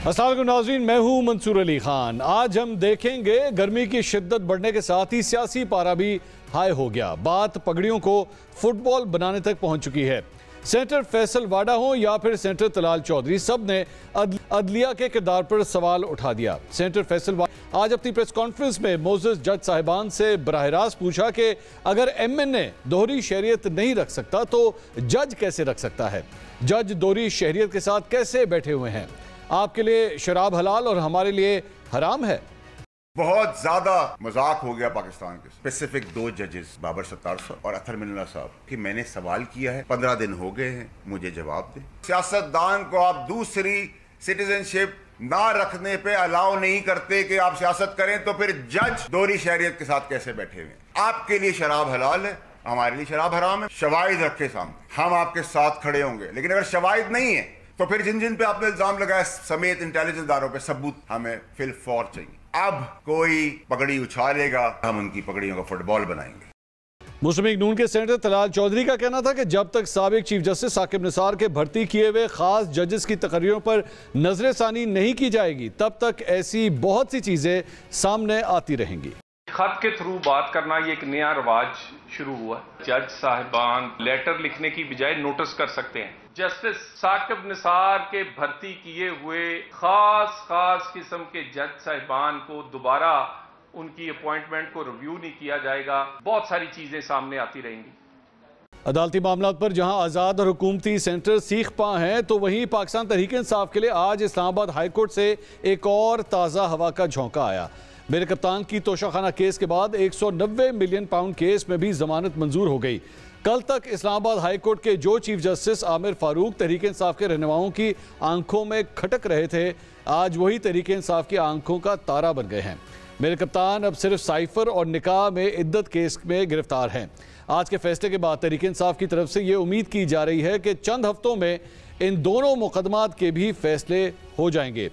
अस्सलाम वालेकुम नाज़रीन, मैं हूं मंसूर अली खान। आज हम देखेंगे गर्मी की शिद्दत बढ़ने के साथ ही सियासी पारा भी हाई हो गया। बात पगड़ियों को फुटबॉल बनाने तक पहुंच चुकी है। सेनेटर फैसल वाडा हो या फिर सेनेटर तलाल चौधरी, सब ने अदलिया के किरदार पर सवाल उठा दिया। सेनेटर फैसल वाडा आज अपनी प्रेस कॉन्फ्रेंस में मोज़ेस जज साहिबान से बराह रास्त पूछा कि अगर MNA दोहरी शहरियत नहीं रख सकता तो जज कैसे रख सकता है? जज दोहरी शहरियत के साथ कैसे बैठे हुए हैं? आपके लिए शराब हलाल और हमारे लिए हराम है। बहुत ज्यादा मजाक हो गया पाकिस्तान के स्पेसिफिक दो जजेस बाबर सत्तार साहब और अतर मिन्ना साहब कि मैंने सवाल किया है, 15 दिन हो गए हैं, मुझे जवाब दे। सियासतदान को आप दूसरी सिटीजनशिप ना रखने पे अलाउ नहीं करते कि आप सियासत करें, तो फिर जज दोहरी शहरियत के साथ कैसे बैठे हुए? आपके लिए शराब हलाल है, हमारे लिए शराब हराम है। शवाहिद रखे सामने, हम आपके साथ खड़े होंगे, लेकिन अगर शवाहिद नहीं है तो फिर जिन जिन पे आपने इल्जाम लगाया समेत इंटेलिजेंस दारों पे सबूत हमें फिल फौर चाहिए। अब कोई पगड़ी उछालेगा, हम उनकी पगड़ियों का फुटबॉल बनाएंगे। मुस्लिम लीग नून के सेनेटर तलाल चौधरी का कहना था कि जब तक साबिक चीफ जस्टिस साकिब निसार के भर्ती किए हुए खास जजेस की तकरीरों पर नजरसानी नहीं की जाएगी, तब तक ऐसी बहुत सी चीजें सामने आती रहेंगी। खत के थ्रू बात करना ये एक नया रिवाज शुरू हुआ। जज साहिबान लेटर लिखने की बजाय नोटिस कर सकते हैं। जस्टिस साकिब निसार के भर्ती किए हुए खास किस्म के जज साहिबान को दोबारा उनकी अपॉइंटमेंट को रिव्यू नहीं किया जाएगा। बहुत सारी चीजें सामने आती रहेंगी। अदालती मामलों पर जहां आज़ाद और हुकूमती सेंटर सीख पा हैं, तो वहीं पाकिस्तान तहरीक इंसाफ के लिए आज इस्लामाबाद हाई कोर्ट से एक और ताज़ा हवा का झोंका आया। मेरे कप्तान की तोशाखाना केस के बाद 190 मिलियन पाउंड केस में भी जमानत मंजूर हो गई। कल तक इस्लामाबाद हाई कोर्ट के जो चीफ जस्टिस आमिर फारूक तहरीक इंसाफ के रहनुमाओं की आंखों में खटक रहे थे, आज वही तहरीक इंसाफ की आंखों का तारा बन गए हैं। मेरे कप्तान अब सिर्फ साइफर और निकाह में इद्दत केस में गिरफ्तार हैं। आज के फैसले के बाद तहरीक इंसाफ की तरफ से ये उम्मीद की जा रही है कि चंद हफ्तों में इन दोनों मुकदमात के भी फैसले हो जाएंगे।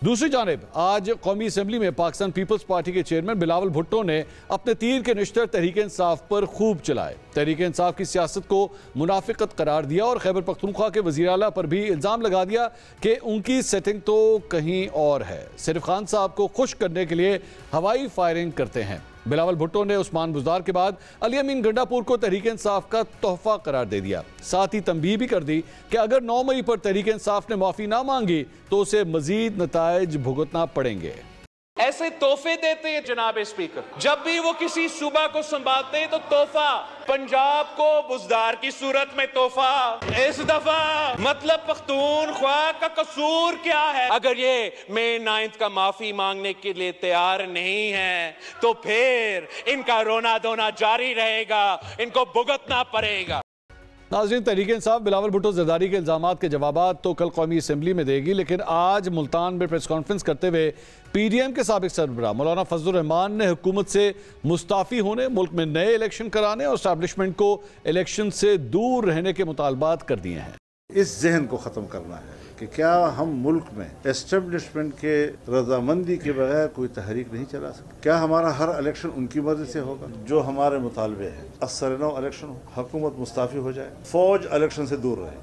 दूसरी जानिब आज कौमी असम्बली में पाकिस्तान पीपल्स पार्टी के चेयरमैन बिलावल भुट्टो ने अपने तीर के निश्तर तहरीक इंसाफ पर खूब चलाए। तहरीक इंसाफ की सियासत को मुनाफिकत करार दिया और खैबर पख्तूनख्वा के वज़ीर आला पर भी इल्ज़ाम लगा दिया कि उनकी सेटिंग तो कहीं और है, सिर्फ खान साहब को खुश करने के लिए हवाई फायरिंग करते हैं। बिलावल भुट्टो ने उस्मान बुज़दार के बाद अली अमीन गंडापुर को तहरीक इंसाफ का तोहफा करार दे दिया। साथ ही तंबीह भी कर दी कि अगर 9 मई पर तहरीक इंसाफ ने माफ़ी ना मांगी तो उसे मजीद नताइज भुगतना पड़ेंगे। ऐसे तोहफे देते हैं जनाब स्पीकर, जब भी वो किसी सूबा को संभालते हैं तो तोहफा। पंजाब को बुज़दार की सूरत में तोहफा, इस दफा मतलब पख्तूनख्वा का कसूर क्या है? अगर ये May 9 का माफी मांगने के लिए तैयार नहीं है तो फिर इनका रोना धोना जारी रहेगा, इनको भुगतना पड़ेगा। नाज़रीन, तहरीक इंसाफ बिलावल भुट्टो ज़रदारी के इल्ज़ामात के जवाबात तो कल कौमी असम्बली में देगी, लेकिन आज मुल्तान में प्रेस कॉन्फ्रेंस करते हुए PDM के साबिक सरबराह मौलाना फजलुर रहमान ने हुकूमत से मुस्ताफ़ी होने, मुल्क में नए इलेक्शन कराने और एस्टैब्लिशमेंट को इलेक्शन से दूर रहने के मुतालबात कर दिए हैं। इस जहन को ख़त्म करना है कि क्या हम मुल्क में एस्टेब्लिशमेंट के रजामंदी के बगैर कोई तहरीक नहीं चला सकते? क्या हमारा हर इलेक्शन उनकी मर्जी से होगा? जो हमारे मुतालबे हैं, असर-ए-नौ इलेक्शन हो, हुकूमत मुस्ताफ़ी हो जाए, फौज इलेक्शन से दूर रहे।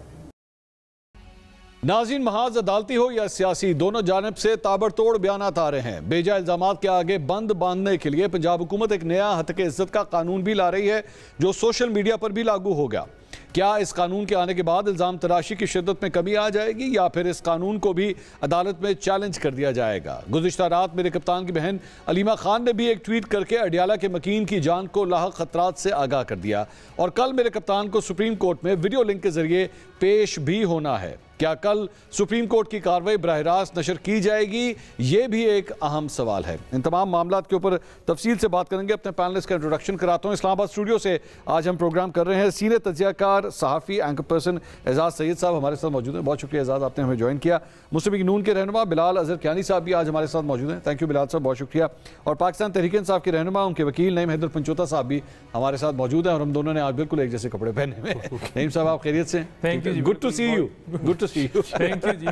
नाज़रीन, महाज अदालती हो या सियासी, दोनों जानिब से ताबड़तोड़ बयानात आ रहे हैं। बेजा इल्ज़ामात के आगे बंद बांधने के लिए पंजाब हुकूमत एक नया हत्के इज्जत का कानून भी ला रही है, जो सोशल मीडिया पर भी लागू होगा। क्या इस कानून के आने के बाद इल्ज़ाम तराशी की शिद्दत में कमी आ जाएगी या फिर इस कानून को भी अदालत में चैलेंज कर दिया जाएगा? गुज़िश्ता रात मेरे कप्तान की बहन अलीमा खान ने भी एक ट्वीट करके अडियाला के मकीन की जान को लाहक खतरात से आगाह कर दिया। और कल मेरे कप्तान को सुप्रीम कोर्ट में वीडियो लिंक के जरिए पेश भी होना है। क्या कल सुप्रीम कोर्ट की कार्रवाई बराह रास्त नशर की जाएगी? ये भी एक अहम सवाल है। इन तमाम मामलात के ऊपर तफसील से बात करेंगे। अपने पैनलिस्ट का इंट्रोडक्शन कराता हूँ। इस्लामाबाद स्टूडियो से आज हम प्रोग्राम कर रहे हैं सीनियर तज्जियाकार, सहाफ़ी, एंकर पर्सन एजाज सैयद साहब हमारे साथ मौजूद हैं। बहुत शुक्रिया एजाज, आपने हमें ज्वाइन किया। मुस्लिम लीग नून के रहनुमा बिलाल अजहर कियानी साहब भी आज हमारे साथ मौजूद हैं। थैंक यू बिलाल साहब, बहुत शुक्रिया। और पाकिस्तान तहरीक इंसाफ के रहनुमा, उनके वकील नईम हैदर पंचोता साहब भी हमारे साथ मौजूद हैं और हम दोनों ने आज बिल्कुल एक जैसे कपड़े पहने हुए हैं। नईम साहब, आप खैरियत से? Thank you, good to see you, good to see you. जी।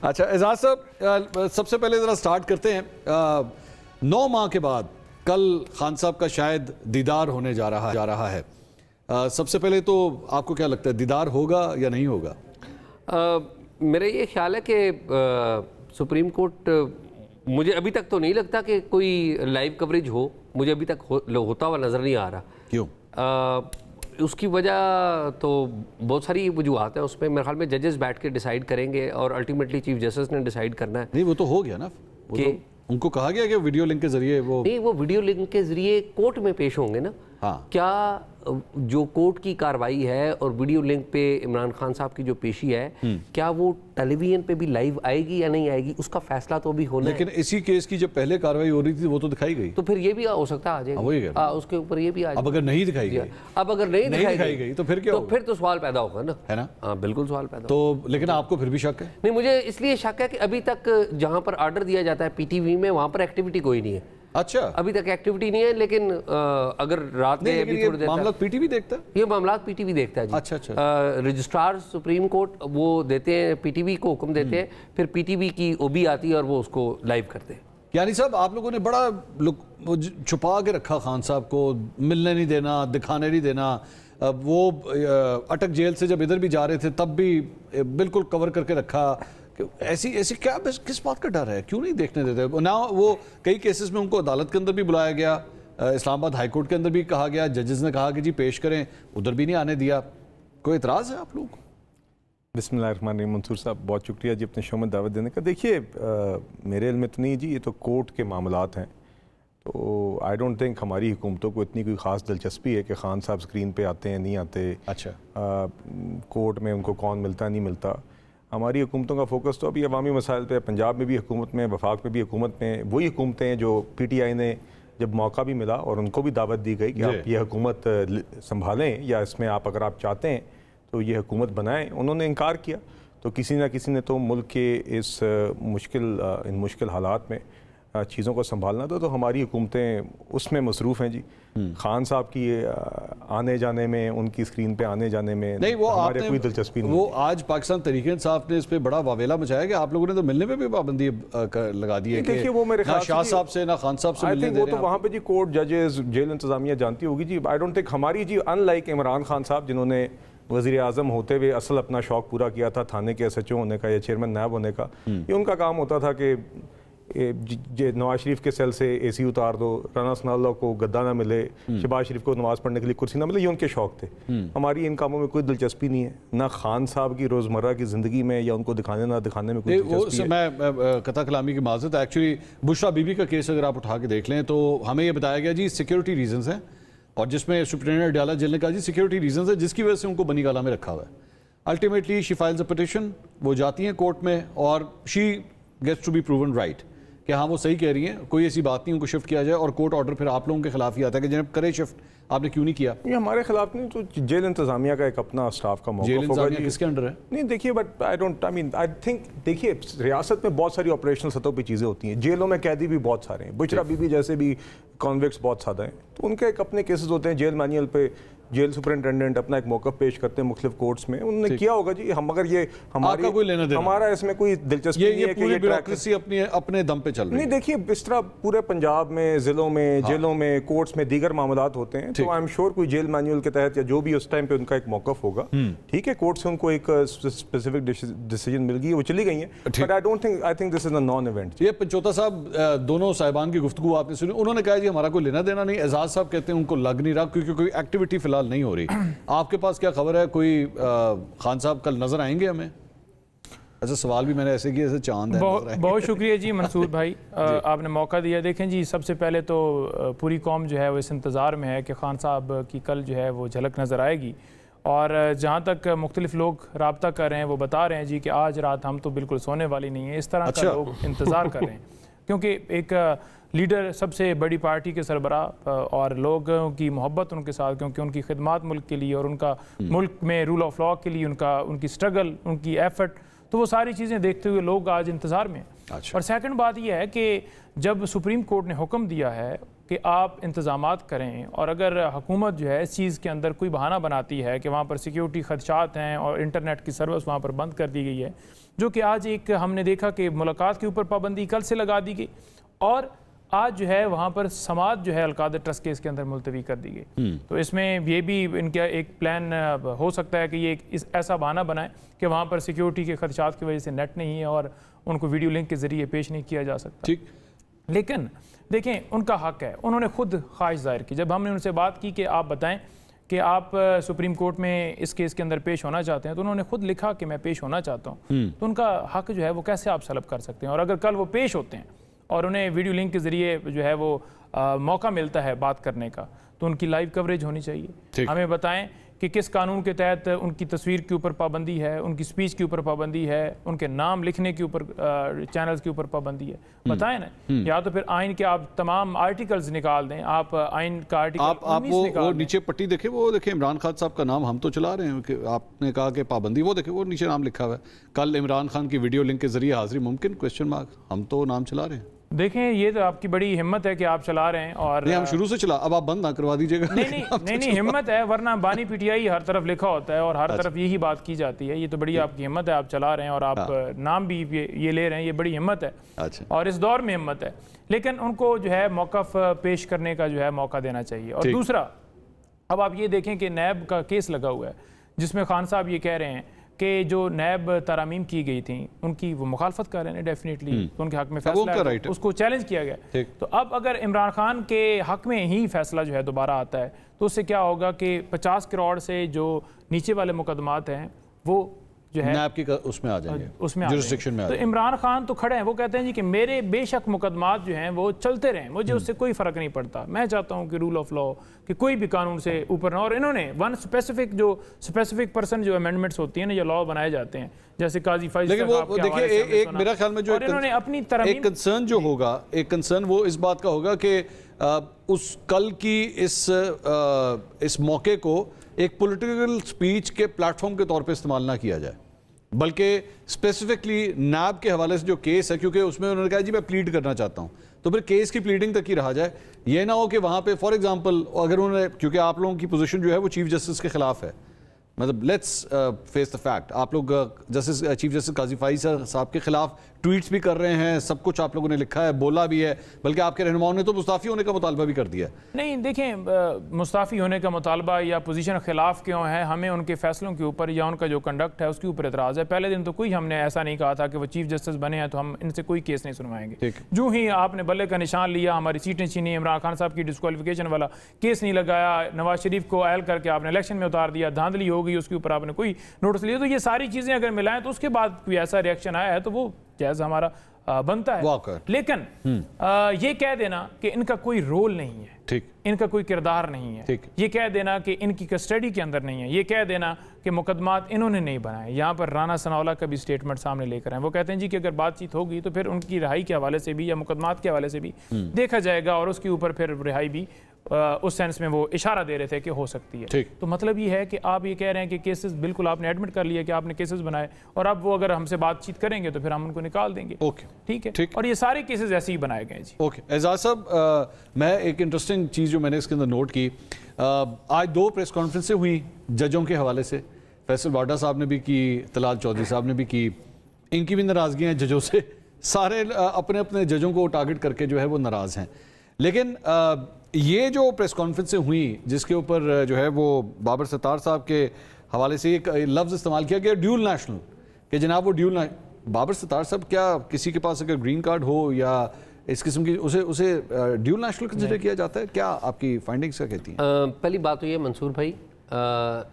अच्छा एजाज साहब, सबसे पहले ज़रा स्टार्ट करते हैं। 9 माह के बाद कल खान साहब का शायद दीदार होने जा रहा है। सबसे पहले तो आपको क्या लगता है, दीदार होगा या नहीं होगा? मेरा ये ख्याल है कि सुप्रीम कोर्ट, मुझे अभी तक तो नहीं लगता कि कोई लाइव कवरेज हो, मुझे अभी तक होता हुआ नज़र नहीं आ रहा। क्यों? उसकी वजह तो बहुत सारी वजूहत हैं उसमें। मेरे ख्याल में जजेस बैठ के डिसाइड करेंगे और अल्टीमेटली चीफ जस्टिस ने डिसाइड करना है। नहीं, वो तो हो गया ना, वो तो उनको कहा गया कि वीडियो लिंक के जरिए वो नहीं, वो वीडियो लिंक के जरिए कोर्ट में पेश होंगे ना। हाँ। क्या जो कोर्ट की कार्रवाई है और वीडियो लिंक पे इमरान खान साहब की जो पेशी है, क्या वो टेलीविजन पे भी लाइव आएगी या नहीं आएगी, उसका फैसला तो अभी होना है। लेकिन इसी केस की जब पहले कार्रवाई हो रही थी वो तो दिखाई गई, तो फिर ये भी हो सकता है आ जाएगा, उसके ऊपर ये भी आ जाएगा। अब अगर नहीं दिखाई गई, अब अगर नहीं दिखाई गई तो फिर क्या, तो फिर तो सवाल पैदा होगा ना, है ना? हाँ, बिल्कुल सवाल पैदा। तो लेकिन आपको फिर भी शक है? नहीं, मुझे इसलिए शक है कि अभी तक जहाँ पर ऑर्डर दिया जाता है पीटीवी में, वहाँ पर एक्टिविटी कोई नहीं है। अच्छा, अभी तक एक्टिविटी नहीं है, लेकिन अगर रात में अभी थोड़ी देर मामला पीटीवी देखता है, ये मामला पीटीवी देखता है जी। अच्छा अच्छा। रजिस्ट्रार सुप्रीम कोर्ट वो देते हैं, पीटीवी को हुक्म देते हैं, फिर पीटीवी की ओबी आती है और वो उसको लाइव करते हैं। यानी साहब आप लोगों ने बड़ा छुपा के रखा खान साहब को, मिलने नहीं देना, दिखाने नहीं देना। वो अटक जेल से जब इधर भी जा रहे थे तब भी बिल्कुल कवर करके रखा। ऐसी क्या, किस बात का डर है, क्यों नहीं देखने देते ना? वो कई केसेस में उनको अदालत के अंदर भी बुलाया गया, इस्लामाबाद हाई कोर्ट के अंदर भी कहा गया, जजेस ने कहा कि जी पेश करें, उधर भी नहीं आने दिया। कोई इतराज़ है आप लोगों को? बिस्मिल्लाहिर्रहमानिर्रहीम। मंसूर साहब बहुत शुक्रिया जी अपने शो में दावत देने का। देखिए मेरे इल्म में तो नहीं जी, ये तो कोर्ट के मामलात हैं, तो आई डोंट थिंक हमारी हुकूमतों को इतनी कोई ख़ास दिलचस्पी है कि खान साहब स्क्रीन पे आते हैं नहीं आते। अच्छा, कोर्ट में उनको कौन मिलता नहीं मिलता। हमारी हुकूमतों का फोकस तो अभी अवामी मसाइल पे, पंजाब में भी हुकूमत में, वफाक में भी हुकूमत में, वही हुकूमतें हैं जो PTI ने जब मौका भी मिला और उनको भी दावत दी गई कि आप ये हुकूमत संभालें या इसमें आप अगर आप चाहते हैं तो ये हुकूमत बनाएं, उन्होंने इनकार किया। तो किसी ना किसी ने तो मुल्क के इस इन मुश्किल हालात में चीज़ों को संभालना तो हमारी हुकूमतें उसमें मसरूफ़ हैं जी। खान साहब की आने जाने में, उनकी स्क्रीन पे आने जाने में नहीं, वो हमारे कोई दिलचस्पी नहीं। वो आज पाकिस्तान तहरीक इंसाफ ने इस पे बड़ा वावेला मचाया कि आप लोगों ने तो मिलने पे भी पाबंदी लगा दी है। देखिए वो मेरे ख्याल से शाह साहब से ना खान साहब से मिलने दे रहे हैं। वो तो वहाँ पे जी कोर्ट, जजेस, जेल इंतजामिया जानती होगी जी। आई डोंट थिंक हमारी जी, अनलाइक इमरान खान साहब जिन्होंने वज़ीर आज़म होते हुए असल अपना शौक़ पूरा किया था थाने के SHO होने का या चेयरमैन नायब होने का, ये उनका काम होता था कि नवाज शरीफ के सेल से AC उतार दो, राना सनाउल्लाह को गद्दा ना मिले, शहबाज शरीफ को नमाज पढ़ने के लिए कुर्सी ना मिले, ये उनके शौक थे। हमारी इन कामों में कोई दिलचस्पी नहीं है, ना खान साहब की रोज़मर्रा की ज़िंदगी में या उनको दिखाने ना दिखाने में कोई दिलचस्पी है। मैं कथा कलामी की माज़रत, एक्चुअली बुशरा बीबी का केस अगर आप उठा के देख लें तो हमें ये बताया गया जी सिक्योरिटी रीजंस हैं, और जिसमें सुप्रिटेंडेंट अडयाला जेल ने कहा जी सिक्योरिटी रीजंस है जिसकी वजह से उनको बनी गाला में रखा हुआ है। Ultimately she files a petition, वो जाती हैं कोर्ट में और she gets to be proven right कि हाँ वो सही कह रही हैं, कोई ऐसी बात नहीं उनको शिफ्ट किया जाए, और कोर्ट ऑर्डर फिर आप लोगों के खिलाफ ही आता है कि जनाब करे शिफ्ट, आपने क्यों नहीं किया? ये हमारे खिलाफ नहीं, तो जेल इंतजामिया का एक अपना स्टाफ का मौका होगा जी। किसके अंडर है? नहीं देखिए, बट आई थिंक देखिए रियासत में बहुत सारी ऑपरेशनल सतह पे चीज़ें होती हैं, जेलों में कैदी भी बहुत सारे हैं, बुशरा बीबी जैसे भी कॉन्विक्ट्स बहुत ज़्यादा हैं, तो उनके एक अपने केसेस होते हैं। जेल मैनुअल पे जेल सुपरिटेंडेंट अपना एक मौक़िफ़ पेश करते हैं मुख्तलिफ कोर्ट्स में, उन्होंने किया होगा जी। हम अगर ये हमारी कोई लेना देना, हमारा इसमें कोई दिलचस्पी नहीं है कि ये ब्यूरोक्रेसी अपने दम पे चल रही है। नहीं देखिए, इस तरह पूरे पंजाब में ज़िलों में, जेलों में, कोर्ट्स में दीगर मामलात होते हैं, तो आई एम श्योर कोई जेल मैनुअल के तहत या जो भी उस टाइम पे उनका एक मौक़िफ़ होगा, ठीक है, कोर्ट से उनको एक स्पेसिफिक डिसीजन मिल गई, वो चली गई है, but I think this is a non event. ये पंचोता साहब दोनों साहिबान की गुफ्तगू आपने सुनी, उन्होंने कहा जी हमारा कोई लेना देना नहीं। एजाज साहब कहते हैं उनको लग नहीं रहा क्योंकि कोई एक्टिविटी फिलहाल नहीं हो रही। आपके पास क्या खबर है, कोई खान साहब कल नजर आएंगे हमें? ऐसा सवाल भी मैंने ऐसे किया जैसे चांद है। बहुत शुक्रिया जी मंसूर भाई, आपने मौका दिया। देखें जी, सबसे पहले तो पूरी कौम जो है वो इस इंतज़ार में है कि खान साहब की कल जो है वो झलक नज़र आएगी, और जहाँ तक मुख्तलिफ लोग रब्ता कर रहे हैं वो बता रहे हैं जी कि आज रात हम तो बिल्कुल सोने वाली नहीं है, इस तरह का लोग इंतज़ार कर रहे हैं, क्योंकि एक लीडर, सबसे बड़ी पार्टी के सरबराह और लोगों की मोहब्बत उनके साथ, क्योंकि उनकी खिदमत मुल्क के लिए और उनका मुल्क में रूल ऑफ लॉ के लिए उनकी स्ट्रगल, उनकी एफर्ट, तो वो सारी चीज़ें देखते हुए लोग आज इंतज़ार में हैं। अच्छा। और सेकंड बात यह है कि जब सुप्रीम कोर्ट ने हुक्म दिया है कि आप इंतज़ामात करें, और अगर हुकूमत जो है इस चीज़ के अंदर कोई बहाना बनाती है कि वहाँ पर सिक्योरिटी खदशात हैं और इंटरनेट की सर्विस वहाँ पर बंद कर दी गई है, जो कि आज एक हमने देखा कि मुलाकात के ऊपर पाबंदी कल से लगा दी गई, और आज जो है वहाँ पर समाज जो है अलकादर ट्रस्ट केस के अंदर मुलतवी कर दी गई। तो इसमें ये भी इनका एक प्लान हो सकता है कि ये ऐसा बहाना बनाए कि वहाँ पर सिक्योरिटी के खदशात की वजह से नेट नहीं है और उनको वीडियो लिंक के ज़रिए पेश नहीं किया जा सकता। ठीक, लेकिन देखें उनका हक है, उन्होंने खुद ख्वाहिश जाहिर की। जब हमने उनसे बात की कि आप बताएं कि आप सुप्रीम कोर्ट में इस केस के अंदर पेश होना चाहते हैं, तो उन्होंने खुद लिखा कि मैं पेश होना चाहता हूँ। तो उनका हक जो है वो कैसे आप सलब कर सकते हैं? और अगर कल वो पेश होते हैं और उन्हें वीडियो लिंक के ज़रिए जो है वो मौका मिलता है बात करने का, तो उनकी लाइव कवरेज होनी चाहिए। हमें बताएं कि किस कानून के तहत उनकी तस्वीर के ऊपर पाबंदी है, उनकी स्पीच के ऊपर पाबंदी है, उनके नाम लिखने के ऊपर चैनल्स के ऊपर पाबंदी है, बताएं ना। या तो फिर आइन के आप तमाम आर्टिकल्स निकाल दें, आप आइन का आर्टिकल आप वो नीचे पट्टी देखें, वो देखें इमरान खान साहब का नाम हम तो चला रहे हैं कि आपने कहा कि पाबंदी, वो देखें वो नीचे नाम लिखा हुआ है, कल इमरान खान की वीडियो लिंक के जरिए हाजिरी मुमकिन, क्वेश्चन मार्क, हम तो नाम चला रहे हैं। देखें ये तो आपकी बड़ी हिम्मत है कि आप चला रहे हैं, और नहीं हम शुरू से चला, अब आप बंद ना करवा दीजिएगा। नहीं हिम्मत है, वरना बानी पीटीआई हर तरफ लिखा होता है और हर तरफ यही बात की जाती है। ये तो बड़ी आपकी हिम्मत है, आप चला रहे हैं और आप नाम भी ये ले रहे हैं, ये बड़ी हिम्मत है। अच्छा। और इस दौर में हिम्मत है, लेकिन उनको जो है मौक़िफ़ पेश करने का जो है मौका देना चाहिए। और दूसरा, अब आप ये देखें कि नैब का केस लगा हुआ है जिसमें खान साहब ये कह रहे हैं कि जो नैब तरामीम की गई थी उनकी वो मुखालफत कर रहे हैं डेफिनेटली, तो उनके हक में फैसला है, उसको चैलेंज किया गया। तो अब अगर इमरान खान के हक में ही फैसला जो है दोबारा आता है, तो उससे क्या होगा कि 50 करोड़ से जो नीचे वाले मुकदमात हैं वो जो है नैब की उसमें आ जाएंगे, उसमें जुरिस्डिक्शन में आ जाएंगे। तो इमरान खान तो खड़े हैं, वो कहते हैं जी कि मेरे बेशक मुकदमात जो हैं वो चलते रहें, मुझे उससे कोई फ़र्क नहीं पड़ता, मैं चाहता हूं कि रूल ऑफ लॉ कि कोई भी कानून से ऊपर ना। और इन्होंने वन स्पेसिफिक पर्सन जो अमेंडमेंट्स होती हैं ना, या लॉ बनाए जाते हैं, जैसे काजी फैज, लेकिन वो देखिए एक मेरा ख्याल में जो इन्होंने अपनी एक कंसर्न जो होगा, एक कंसर्न वो इस बात का होगा कि उस कल की इस मौके को एक पॉलिटिकल स्पीच के प्लेटफॉर्म के तौर पे इस्तेमाल ना किया जाए, बल्कि स्पेसिफिकली नैब के हवाले से जो केस है, क्योंकि उसमें उन्होंने कहा जी मैं प्लीड करना चाहता हूं, तो फिर केस की प्लीडिंग तक ही रहा जाए। ये ना हो कि वहां पे फॉर एग्जांपल अगर उन्होंने, क्योंकि आप लोगों की पोजीशन जो है वो चीफ जस्टिस के खिलाफ है, मतलब लेट्स फेस द फैक्ट, आप लोग चीफ जस्टिस काजी फाइज साहब के खिलाफ ट्वीट्स भी कर रहे हैं, सब कुछ आप लोगों ने लिखा है, बोला भी है, बल्कि आपके रहनुमाओं ने तो मुस्ताफ़ी होने का मुतालबा भी कर दिया। नहीं देखें, मुस्ताफ़ी होने का मुतालबा या पोजीशन खिलाफ क्यों है, हमें उनके फैसलों के ऊपर या उनका जो कंडक्ट है उसके ऊपर एतराज़ है। पहले दिन तो कोई हमने ऐसा नहीं कहा था कि वो चीफ जस्टिस बने हैं तो हम इनसे कोई केस नहीं सुनवाएंगे। जो ही आपने बल्ले का निशान लिया, हमारी सीटें छीनी, इमरान खान साहब की डिस्क्वालिफिकेशन वाला केस नहीं लगाया, नवाज शरीफ को अहल करके आपने इलेक्शन में उतार दिया, धांधली हो गई, उसके ऊपर आपने कोई नोटिस लिया, तो ये सारी चीज़ें अगर मिलाएं तो उसके बाद कोई ऐसा रिएक्शन आया है तो वो जायज़ हमारा बनता है। लेकिन ये कह देना कि इनका कोई रोल नहीं है, ठीक, इनका कोई किरदार नहीं है, ये कह देना कि इनकी कस्टडी के अंदर नहीं है, ये कह देना कि मुकदमात इन्होंने नहीं बनाए। यहाँ पर राना सनाउल्लाह का भी स्टेटमेंट सामने लेकर आए, वो कहते हैं जी कि अगर बातचीत होगी तो फिर उनकी रिहाई के हवाले से भी या मुकदमात के हवाले से भी देखा जाएगा, और उसके ऊपर फिर रिहाई भी उस सेंस में वो इशारा दे रहे थे कि हो सकती है। तो मतलब ये है कि आप ये कह रहे हैं कि केसेस बिल्कुल आपने एडमिट कर लिया कि आपने केसेस बनाए, और अब वो अगर हमसे बातचीत करेंगे तो फिर हम उनको निकाल देंगे। ठीक है, और ये सारे केसेस ऐसे ही बनाए गए जी। एजाज साहब, मैं एक इंटरेस्टिंग चीज़ जो मैंने इसके अंदर नोट की, आज 2 प्रेस कॉन्फ्रेंसें हुई जजों के हवाले से, फैसल वाडा साहब ने भी की, तलाल चौधरी साहब ने भी की, इनकी भी नाराज़गी हैं जजों से, सारे अपने अपने जजों को टारगेट करके जो है वो नाराज़ हैं। लेकिन ये जो प्रेस कॉन्फ्रेंसें हुई जिसके ऊपर जो है वो बाबर सत्तार साहब के हवाले से एक लफ्ज़ इस्तेमाल किया गया ड्यूल नेशनल, कि जनाब वो बाबर सत्तार साहब क्या किसी के पास अगर ग्रीन कार्ड हो या इस किस्म की उसे ड्यूल नेशनल कंसिडर किया जाता है? क्या आपकी फाइंडिंग्स क्या कहती हैं? पहली बात तो ये मंसूर भाई,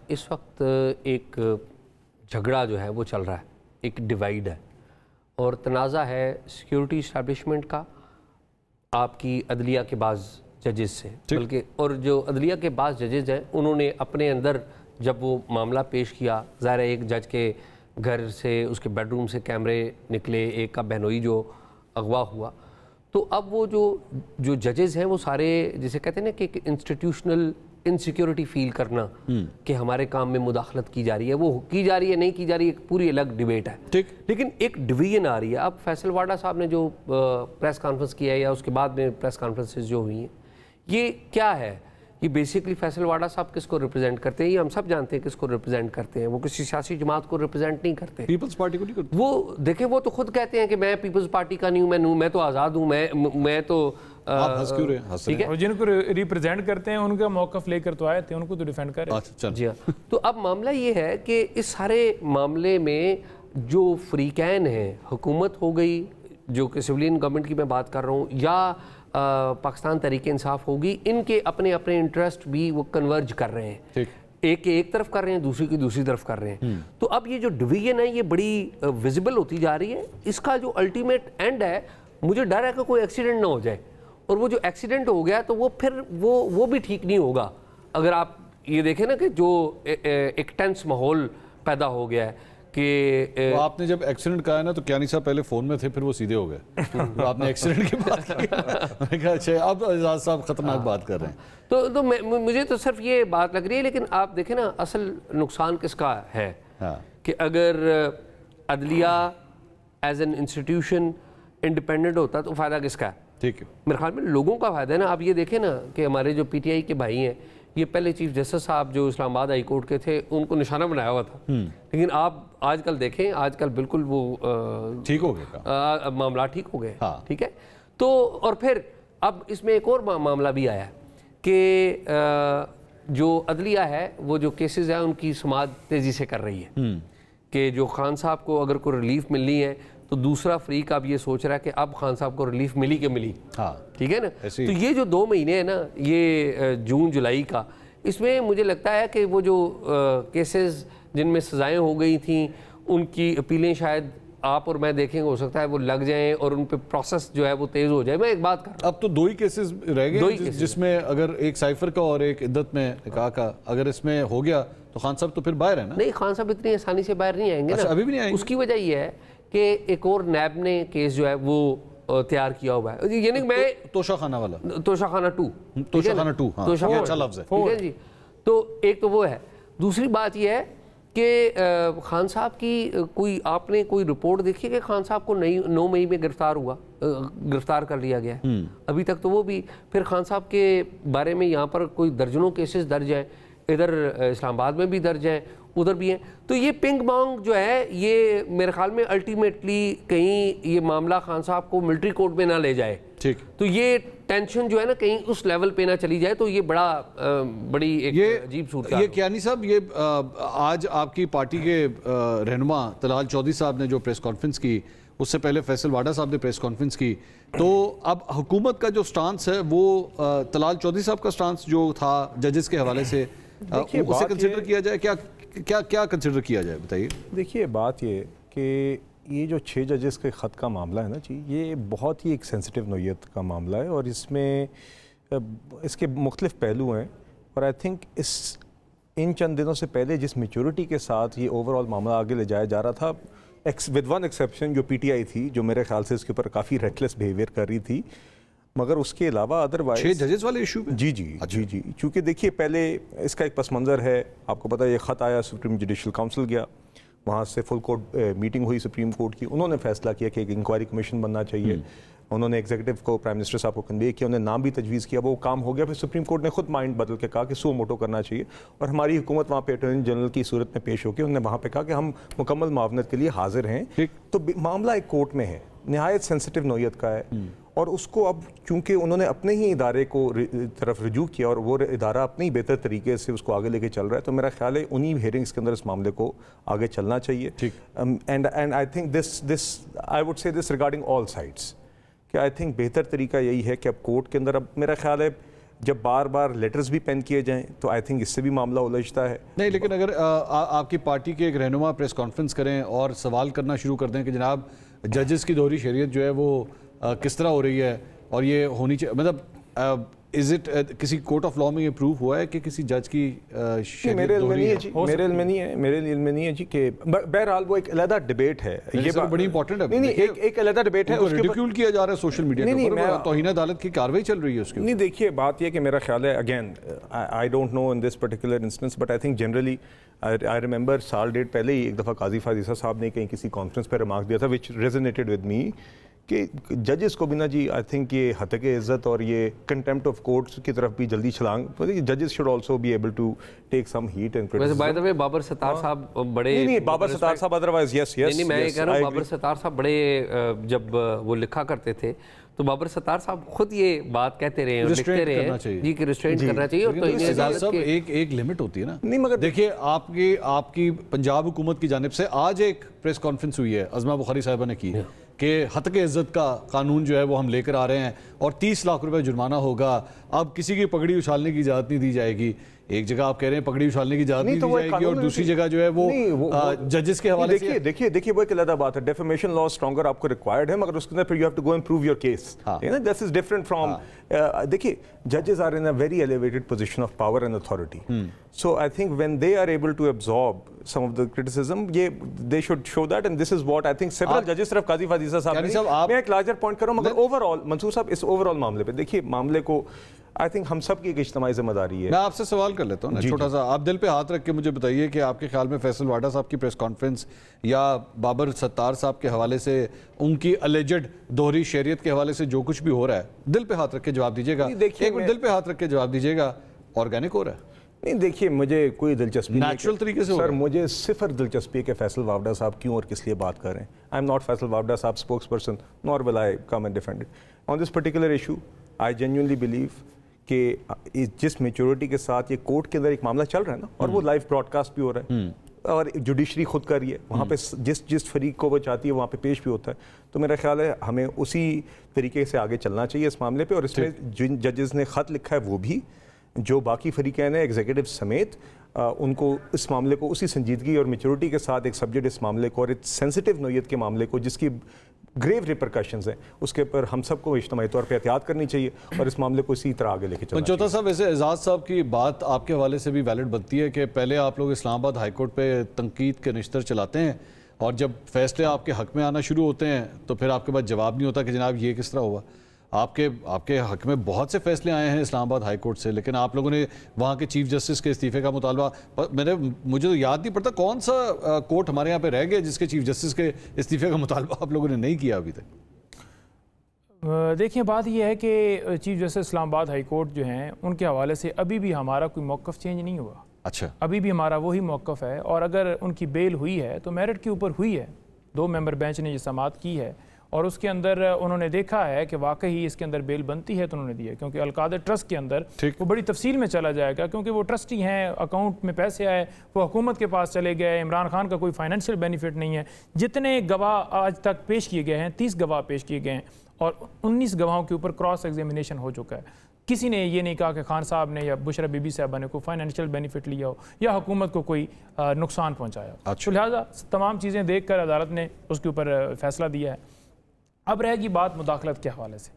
इस वक्त एक झगड़ा जो है वो चल रहा है, एक डिवाइड है और तनाज़ा है सिक्योरिटी इस्टेब्लिशमेंट का आपकी अदलिया के बाज़ जजेस से, बल्कि और जो अदलिया के बाज़ जजेस हैं उन्होंने अपने अंदर जब वो मामला पेश किया, ज़ाहिर है एक जज के घर से उसके बेडरूम से कैमरे निकले, एक का बहनोई जो अगवा हुआ, तो अब वो जो जजेस हैं वो सारे जिसे कहते हैं ना कि इंस्टीट्यूशनल इनसिक्योरिटी फील करना कि हमारे काम में मुदाखलत की जा रही है, वो की जा रही है नहीं की जा रही है, एक पूरी अलग डिबेट है। ठीक, लेकिन एक डिवीजन आ रही है। अब फैसल वाडा साहब ने जो प्रेस कॉन्फ्रेंस किया है या उसके बाद में प्रेस कॉन्फ्रेंसेस जो हुई हैं, ये क्या है? ये बेसिकली फैसल वाडा साहब किसको रिप्रेजेंट करते हैं? ये हम सब जानते हैं किसको रिप्रेजेंट करते हैं। वो किसी सियासी जमात को रिप्रेजेंट नहीं करते, पीपल्स पार्टी को नहीं करते। वो देखें, वो तो खुद कहते हैं कि मैं पीपल्स पार्टी का नहीं हूँ, मैं तो आज़ाद हूँ, मैं तो आप हंस क्यों रहे हैं? ठीक है, और जिनको रिप्रेजेंट करते हैं उनका मौक़िफ़ लेकर तो आए थे, उनको तो डिफेंड कर रहे हैं। अच्छा, जी हाँ। तो अब मामला ये है कि इस सारे मामले में जो फ्रीकैन है, हुकूमत हो गई जो कि सिविलियन गवर्नमेंट की मैं बात कर रहा हूँ, या पाकिस्तान तहरीक इंसाफ होगी, इनके अपने अपने इंटरेस्ट भी वो कन्वर्ज कर रहे हैं। ठीक, एक के एक तरफ कर रहे हैं, दूसरी की दूसरी तरफ कर रहे हैं। तो अब ये जो डिवीजन है ये बड़ी विजिबल होती जा रही है। इसका जो अल्टीमेट एंड है, मुझे डर है कि कोई एक्सीडेंट ना हो जाए, और वो जो एक्सीडेंट हो गया तो वो फिर वो भी ठीक नहीं होगा। अगर आप ये देखें ना कि जो एक टेंस माहौल पैदा हो गया है कि तो आपने जब एक्सीडेंट कहा है ना, तो क्यानी साहब पहले फ़ोन में थे, फिर वो सीधे हो गए। तो आपने एक्सीडेंट की बात की, मैंने कहा अच्छा अब एजाज साहब खतरनाक बात कर रहे हैं। तो मुझे तो सिर्फ ये बात लग रही है, लेकिन आप देखें ना असल नुकसान किसका है। हाँ। कि अगर अदलिया एज एन इंस्टीट्यूशन इंडिपेंडेंट होता तो फ़ायदा किसका है? ठीक है, मेरे ख्याल में लोगों का फ़ायदा है ना। आप ये देखें ना कि हमारे जो PTI के भाई हैं, ये पहले चीफ जस्टिस साहब जो इस्लामाबाद हाई कोर्ट के थे, उनको निशाना बनाया हुआ था, लेकिन आप आजकल देखें, आजकल बिल्कुल वो ठीक हो गया, मामला ठीक हो गए। हाँ। ठीक है, तो और फिर अब इसमें एक और मामला भी आया कि जो अदलिया है, वो जो केसेस हैं उनकी समाअत तेज़ी से कर रही है कि जो खान साहब को अगर कोई रिलीफ मिलनी है तो दूसरा फ्रीक अब ये सोच रहा है कि अब खान साहब को रिलीफ मिली कि मिली। हाँ, ठीक है ना। तो ये जो 2 महीने है ना, ये जून जुलाई का, इसमें मुझे लगता है कि वो जो केसेस जिनमें सज़ाएं हो गई थी, उनकी अपीलें शायद आप और मैं देखेंगे, हो सकता है वो लग जाएं और उन पे प्रोसेस जो है वो तेज़ हो जाए। मैं एक बात कर, अब तो 2 ही केसेस रह गए जिसमें अगर एक साइफर का और एक इद्दत में निकाह का, अगर इसमें हो गया तो खान साहब तो फिर बाहर है ना? नहीं, खान साहब इतनी आसानी से बाहर नहीं आएंगे। अच्छा, ना, अभी भी नहीं आएंगे। उसकी वजह यह है कि एक और नैब ने केस जो है वो तैयार किया हुआ है, यानी कि मैं तोशाखाना वाला, तोशाखाना 2, तोशाखाना 2, हाँ, ये अच्छा लफ्ज़ है। ठीक है जी। तो एक तो वो है, दूसरी बात ये है कि खान साहब की आपने कोई रिपोर्ट देखी कि खान साहब को 9 मई में गिरफ्तार कर लिया गया है? अभी तक तो वो भी, फिर खान साहब के बारे में यहाँ पर कोई दर्जनों केसेस दर्ज हैं, इधर इस्लामाबाद में भी दर्ज हैं, उधर भी हैं। तो ये पिंग पोंग जो है, ये मेरे ख्याल में अल्टीमेटली कहीं ये मामला खान साहब को मिलिट्री कोर्ट में ना ले जाए। ठीक, तो ये टेंशन जो है ना कहीं उस लेवल पे ना चली जाए, तो ये बड़ी एक अजीब सूरत। ये क्यानी साहब, ये आज आपकी पार्टी के रहनुमा तलाल चौधरी साहब ने जो प्रेस कॉन्फ्रेंस की, उससे पहले फैसल वाडा साहब ने प्रेस कॉन्फ्रेंस की, तो अब हुकूमत का जो स्टांस है वो तलाल चौधरी साहब का स्टांस जो था जजेस के हवाले से, उसे कंसिडर किया जाए? क्या कंसिडर किया जाए, बताइए। देखिए, बात ये कि ये जो 6 जजेस के ख़त का मामला है ना जी, ये बहुत ही एक सेंसिटिव नौइयत का मामला है और इसमें इसके मुख्तलिफ पहलू हैं। और आई थिंक इन चंद दिनों से पहले जिस मेच्योरिटी के साथ ये ओवरऑल मामला आगे ले जाया जा रहा था, विद वन एक्सेप्शन जो PTI थी, जो मेरे ख्याल से इसके ऊपर काफ़ी रेकलेस बिहेवियर कर रही थी, मगर उसके अलावा अदरवाइज 6 जजेस वाले इशू में जी चूँकि देखिए, पहले इसका एक पस मंज़र है, आपको पता है, ये ख़त आया, सुप्रीम जुडिशल काउंसिल गया, वहाँ से फुल कोर्ट मीटिंग हुई सुप्रीम कोर्ट की, उन्होंने फैसला किया कि एक इंक्वायरी कमीशन बनना चाहिए। उन्होंने एग्जीक्यूटिव को, प्राइम मिनिस्टर साहब को कन्वे किया, उन्होंने नाम भी तजवीज़ किया, वो काम हो गया। फिर सुप्रीम कोर्ट ने खुद माइंड बदल के कहा कि सो मोटो करना चाहिए, और हमारी हुकूमत वहाँ पे अटॉर्नी जनरल की सूरत में पेश होकर उन्होंने वहाँ पे कहा कि हम मुकम्मल मुआवनत के लिए हाजिर हैं। तो मामला एक कोर्ट में है, नहायत सेंसिटिव नौइयत का है, और उसको अब चूंकि उन्होंने अपने ही इदारे को तरफ रुजू किया और वो इदारा अपने ही बेहतर तरीके से उसको आगे लेके चल रहा है, तो मेरा ख्याल है उन्हीं हेयरिंग्स के अंदर इस मामले को आगे चलना चाहिए। ठीक, and I think this I would say this regarding all sides, कि आई थिंक बेहतर तरीका यही है कि अब कोर्ट के अंदर, अब मेरा ख्याल है जब बार बार लेटर्स भी पेन किए जाएं तो आई थिंक इससे भी मामला उलझता है। नहीं, लेकिन अगर आपकी पार्टी के एक रहनुमा प्रेस कॉन्फ्रेंस करें और सवाल करना शुरू कर दें कि जनाब जजेस की दोहरी शरीयत जो है वो किस तरह हो रही है और ये होनी चाहिए, मतलब इज इट किसी कोर्ट ऑफ लॉ में ये प्रूफ हुआ है कि किसी जज की मेरे इल्म में नहीं है जी, मेरे इल्म में नहीं है जी, कि बहरहाल वो एक अलग डिबेट है, ये बड़ी इंपॉर्टेंट है। नहीं, एक अलग डिबेट है, उसके रिडिक्यूल किया जा रहा है सोशल मीडिया पे, तौहीन अदालत की कार्रवाई चल रही है उसके। नहीं, देखिए, बात ये कि मेरा ख्याल है, again I don't no in this particular instance, but I think generally I remember साल डेढ़ पहले ही एक दफ़ा काजी फाजीसा साहब ने कहीं किसी कॉन्फ्रेंस पर रिमार्क दिया था, विच रेजोनेटेड विद मी, कि जजेस को भी ना जी, आई थिंक ये हतक इज़्ज़त और ये कंटेम्प्ट ऑफ कोर्ट्स की तरफ भी जल्दी छलांग, जजेस should also be able to take some heat and criticism. वैसे by the way Babar Sattar साहब बड़े, नहीं बाबर सत्तार साहब अदरवाइज यस नहीं मैं ये कह रहा हूँ, बाबर सत्तार साहब बड़े जब वो लिखा करते थे तो बाबर सत्तार साहब खुद ये बात कहते रहे हैं, लिखते रहे हैं जी कि रिस्ट्रेंट करना चाहिए। और तो सब एक लिमिट होती है ना। नहीं मगर देखिए, आपकी पंजाब हुकूमत की जानिब से आज एक प्रेस कॉन्फ्रेंस हुई है, अज़मा बुखारी साहिबा ने की कि हतक इज़्ज़त का कानून जो है वो हम लेकर आ रहे हैं और 30 लाख रुपए जुर्माना होगा। अब किसी की पगड़ी उछालने की इजाज़त नहीं दी जाएगी। एक जगह आप कह रहे हैं पगड़ी उछालने की इजाज़त नहीं दी जाएगी और दूसरी जगह जो है वो जजेस के हवाले से। देखिए वो एक अलग बात है, डेफेमेशन लॉ स्ट्रॉन्गर आपको रिक्वायर्ड है, मगर उसके अंदर फिर you have to go and prove your case. This is different from, देखिए जजेस are in a very elevated position of power and authority, so I think when they are able to absorb some of the criticism, ये they should show that, and this is what I think several judges, सिर्फ काजी फाजीसा साहब, मैं एक larger point कर रहा हूँ, मगर overall Mansoor साहब इस ओवरऑल मामले पे देखिए, मामले को आई थिंक हम सब की एक इज्तिमाई जिम्मेदारी है। मैं आपसे सवाल कर लेता हूँ ना छोटा सा, आप दिल पे हाथ रख के मुझे बताइए कि आपके ख्याल में फैसल वाडा साहब की प्रेस कॉन्फ्रेंस या बाबर सत्तार साहब के हवाले से उनकी अलेजेड दोहरी शरीयत के हवाले से जो कुछ भी हो रहा है, दिल पे हाथ रख के जवाब दीजिएगा, एक मिनट दिल पे हाथ रख के जवाब दीजिएगा, ऑर्गेनिक हो रहा है? नहीं देखिए, मुझे कोई दिलचस्पी नेचुरल तरीके से सर, मुझे सिफर दिलचस्पी है कि फैसल वावडा साहब क्यों और किस लिए बात कर रहे हैं। I am not Faisal Vawda साहब spokesperson, nor will I come and defend it on this particular issue. I genuinely believe कि जिस मेच्योरिटी के साथ ये कोर्ट के अंदर एक मामला चल रहा है ना, और वो लाइव ब्रॉडकास्ट भी हो रहा है और जुडिशरी खुद कर रही है, वहाँ पे जिस फरीक को वो चाहती है वहाँ पे पेश भी होता है, तो मेरा ख्याल है हमें उसी तरीके से आगे चलना चाहिए इस मामले पे। और इसमें जिन जजेस ने ख़त लिखा है वो भी, जो बाकी फरीकैन है एग्जीक्यूटिव समेत, उनको इस मामले को उसी संजीदगी और मेच्योरिटी के साथ एक सब्जेक्ट इस मामले को और एक सेंसिटिव नोयत के मामले को जिसकी ग्रेव रिपरकशंस हैं उसके ऊपर हम सबको इज्तिमाई तौर पे एहतियात करनी चाहिए और इस मामले को इसी तरह आगे लेके चलना चाहिए। पंचोता साहब, वैसे एजाज साहब की बात आपके हवाले से भी वैलिड बनती है कि पहले आप लोग इस्लामाबाद हाई कोर्ट पे तनकीद के निश्तर चलाते हैं और जब फैसले आपके हक में आना शुरू होते हैं तो फिर आपके पास जवाब नहीं होता कि जनाब ये किस तरह हुआ। आपके हक में बहुत से फैसले आए हैं इस्लामाबाद हाई कोर्ट से, लेकिन आप लोगों ने वहाँ के चीफ जस्टिस के इस्तीफे का मुतालबा, मुझे तो याद नहीं पड़ता कौन सा कोर्ट हमारे यहाँ पे रह गया जिसके चीफ जस्टिस के इस्तीफे का मुतालबा आप लोगों ने नहीं किया अभी तक। देखिए, बात यह है कि chief justice Islamabad high court जो हैं उनके हवाले से अभी भी हमारा कोई मौक़िफ़ चेंज नहीं हुआ। अच्छा, अभी भी हमारा वही मौक़िफ़ है और अगर उनकी बेल हुई है तो मेरिट के ऊपर हुई है। 2 मेंबर बेंच ने ये समाअत की है और उसके अंदर उन्होंने देखा है कि वाकई इसके अंदर बेल बनती है तो उन्होंने दिया, क्योंकि अलकादर ट्रस्ट के अंदर वो बड़ी तफसील में चला जाएगा, क्योंकि वो ट्रस्टी हैं, अकाउंट में पैसे आए, वो हुकूमत के पास चले गए, इमरान खान का कोई फाइनेंशियल बेनिफिट नहीं है। जितने गवाह आज तक पेश किए गए हैं, 30 गवाह पेश किए गए हैं और 19 गवाहों के ऊपर क्रॉस एग्जामिनेशन हो चुका है। किसी ने ये नहीं कहा कि खान साहब ने या बुशरा बीबी साहबा ने कोई फाइनेंशियल बेनिफिट लिया हो या हुकूमत को कोई नुकसान पहुँचाया। अच्छा। तो लिहाजा तमाम चीज़ें देख कर अदालत ने उसके ऊपर फैसला दिया है। अब रहेगी बात मुदाखलत के हवाले से।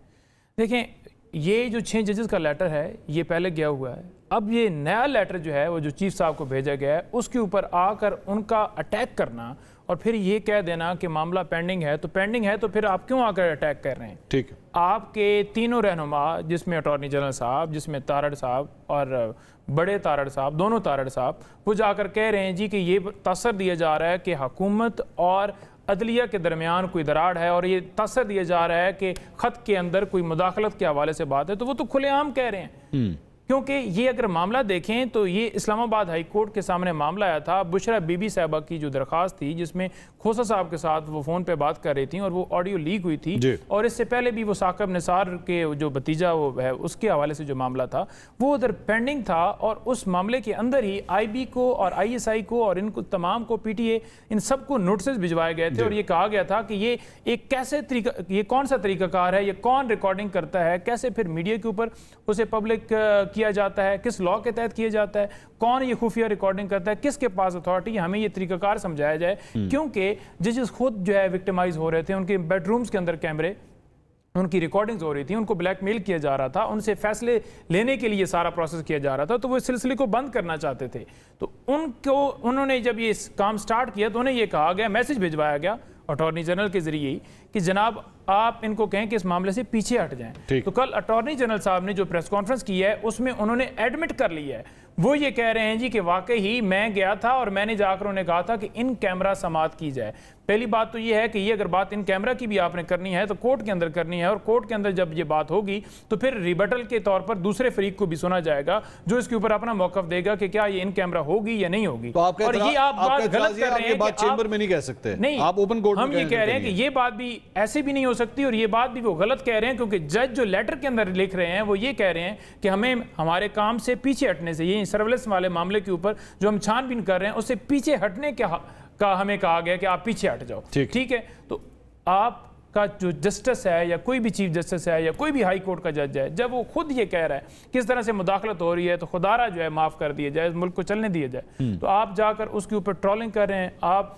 देखें, ये जो 6 जजेस का लेटर है ये पहले गया हुआ है, अब ये नया लेटर जो है वो जो चीफ साहब को भेजा गया है उसके ऊपर आकर उनका अटैक करना और फिर ये कह देना कि मामला पेंडिंग है, तो पेंडिंग है तो फिर आप क्यों आकर अटैक कर रहे हैं? ठीक है, आपके तीनों रहनुमा, जिसमें अटॉर्नी जनरल साहब, जिसमें तारड़ साहब और बड़े तारड़ साहब, दोनों तारड़ साहब, वो जाकर कह रहे हैं जी कि ये तासर दिया जा रहा है कि हुकूमत और अदलिया के दरमियान कोई दरार है और ये तासर दिया जा रहा है कि ख़त के अंदर कोई मुदाखलत के हवाले से बात है, तो वो तो खुलेआम कह रहे हैं। क्योंकि ये अगर मामला देखें तो ये इस्लामाबाद हाई कोर्ट के सामने मामला आया था बुशरा बीबी साहबा की जो दरख्वास्त थी, जिसमें खोसा साहब के साथ वो फ़ोन पे बात कर रही थी और वो ऑडियो लीक हुई थी, और इससे पहले भी वो साकिब निसार के जो भतीजा वो है उसके हवाले से जो मामला था वो उधर पेंडिंग था। और उस मामले के अंदर ही IB को और ISI को और इनको तमाम को PTA इन सबको नोटिस भिजवाए गए थे और ये कहा गया था कि ये एक कैसे तरीका, ये कौन सा तरीकाकार है, ये कौन रिकॉर्डिंग करता है, कैसे फिर मीडिया के ऊपर उसे पब्लिक किया जाता है, किस लॉ के तहत किया जाता है, कौन ये खुफिया रिकॉर्डिंग करता है, किसके पास अथॉरिटी है, हमें ये तरीकाकार समझाया जाए। क्योंकि जजेस खुद जो है विक्टिमाइज हो रहे थे, उनके बेडरूम्स के अंदर कैमरे, उनकी रिकॉर्डिंग्स हो रही थी, उनको ब्लैकमेल किया जा रहा था, उनसे फैसले लेने के लिए सारा प्रोसेस किया जा रहा था, तो वो इस सिलसिले को बंद करना चाहते थे। तो उन्होंने जब ये काम स्टार्ट किया तो उन्हें ये कहा गया, मैसेज भिजवाया गया अटॉर्नी जनरल के जरिए ही कि जनाब आप इनको कहें कि इस मामले से पीछे हट जाएं। तो कल अटॉर्नी जनरल साहब ने जो प्रेस कॉन्फ्रेंस की है उसमें उन्होंने एडमिट कर लिया है, वो ये कह रहे हैं जी कि वाकई ही मैं गया था और मैंने जाकर उन्हें कहा था कि इन कैमरा समाअत की जाए। पहली बात तो ये है कि ये अगर बात इन कैमरा की भी आपने करनी है तो कोर्ट के अंदर करनी है, और कोर्ट के अंदर जब ये बात होगी तो फिर रिबटल के तौर पर दूसरे फरीक को भी सुना जाएगा जो इसके ऊपर अपना मौकफ देगा कि क्या ये इन कैमरा होगी या नहीं होगी। तो और ये आप बात गलत कर रहे हैं, बात चेंबर में नहीं कह सकते, नहीं आप ओपन कोर्ट में हम ये कह रहे हैं कि ये बात भी ऐसे भी नहीं हो सकती, और ये बात भी वो गलत कह रहे हैं क्योंकि जज जो लेटर के अंदर लिख रहे हैं वो ये कह रहे हैं कि हमें हमारे काम से पीछे हटने से, ये सर्विलेंस वाले मामले के ऊपर जो हम छानबीन कर रहे हैं उससे पीछे हटने का हमें कहा गया कि आप पीछे हट जाओ। ठीक है, तो आपका जो जस्टिस है या कोई भी चीफ जस्टिस है या कोई भी हाई कोर्ट का जज है, जब वो खुद ये कह रहा है किस तरह से मुदाखलत हो रही है तो खुदारा जो है माफ कर दिया जाए, मुल्क को चलने दिया जाए, तो आप जाकर उसके ऊपर ट्रोलिंग कर रहे हैं, आप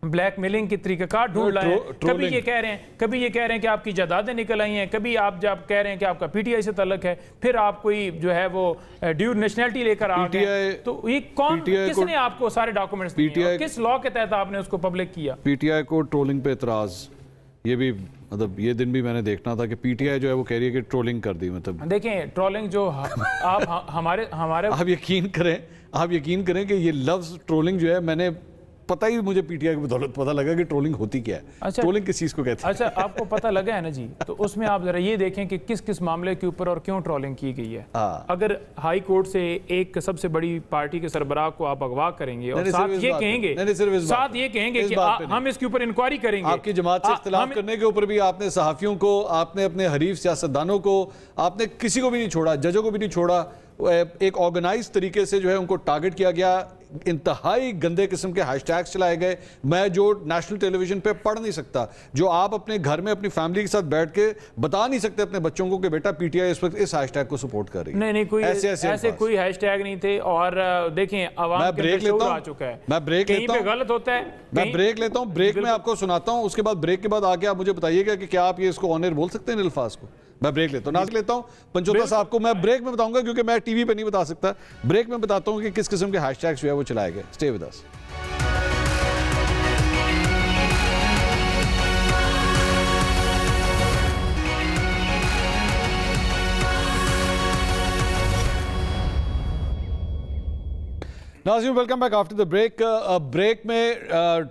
ब्लैकमेलिंग की तरीकाकार ढूंढ लाए हैं। कभी ये कह रहे हैं कि आपकी जायदादें निकल आई हैं, कभी आप जब कह रहे हैं कि आपका पीटीआई से ताल्लुक है, फिर आप कोई जो है वो ड्यूल नेशनलिटी लेकर आ गए। तो ये कौन, किसने आपको सारे डॉक्यूमेंट्स दिए, किस लॉ के तहत आपने उसको पब्लिक किया? पीटीआई को ट्रोलिंग पे एतराज, ये भी मतलब ये दिन भी मैंने देखना था कि पीटीआई जो है वो कह रही है कि ट्रोलिंग कर दी। मतलब देखें ट्रोलिंग जो आप हमारे आप यकीन करें कि ये लफ्ज ट्रोलिंग जो है, मैंने पता ही मुझे पीटीआई की बदौलत पता लगा कि ट्रोलिंग होती क्या है। अच्छा, ट्रोलिंग किस चीज को कहते हैं? अच्छा, आपको पता लगा है ना जी, तो उसमें आप जरा ये देखें कि किस किस मामले के ऊपर और क्यों ट्रोलिंग की गई है। अगर हाई कोर्ट से एक सबसे बड़ी पार्टी के सरबराह को आप अगवा करेंगे और साथ ये कहेंगे कि हम इसके ऊपर इंक्वायरी करेंगे, आपकी जमात से इख्तिलाफ करने के ऊपर भी आपने सहाफियों को, आपने अपने हरीफ सियासतदानों को, आपने किसी को भी नहीं छोड़ा, जजों को भी नहीं छोड़ा, एक ऑर्गेनाइज तरीके से जो है उनको टारगेट किया गया, इंतहाई गंदे किस्म के हैशटैग्स चलाए गए। मैं जो नेशनल टेलीविजन पे पढ़ नहीं सकता, जो आप अपने घर में अपनी फैमिली के साथ बैठ के बता नहीं सकते अपने बच्चों को कि बेटा पीटीआई इस वक्त इस हैशटैग को सपोर्ट कर रही है। नहीं, कोई ऐसे कोई हैशटैग नहीं थे। और देखें आवाम ब्रेक लेता हूं, आ चुका है, मैं ब्रेक लेता हूं, गलत होता है, मैं ब्रेक लेता हूं, ब्रेक में आपको सुनाता हूं, उसके बाद ब्रेक के बाद आके आप मुझे बताइएगा कि क्या आप ये इसको ऑन एयर बोल सकते हैं अल्फाज को। मैं ब्रेक लेता हूं, नाज़िर लेता हूं, पंचोता साहब को मैं ब्रेक में बताऊंगा क्योंकि मैं टीवी पे नहीं बता सकता। ब्रेक में बताता हूं कि किस किस्म के हैशटैग्स जो है वो चलाए गए। Stay with us. नाज़रीन welcome back after the break. Break में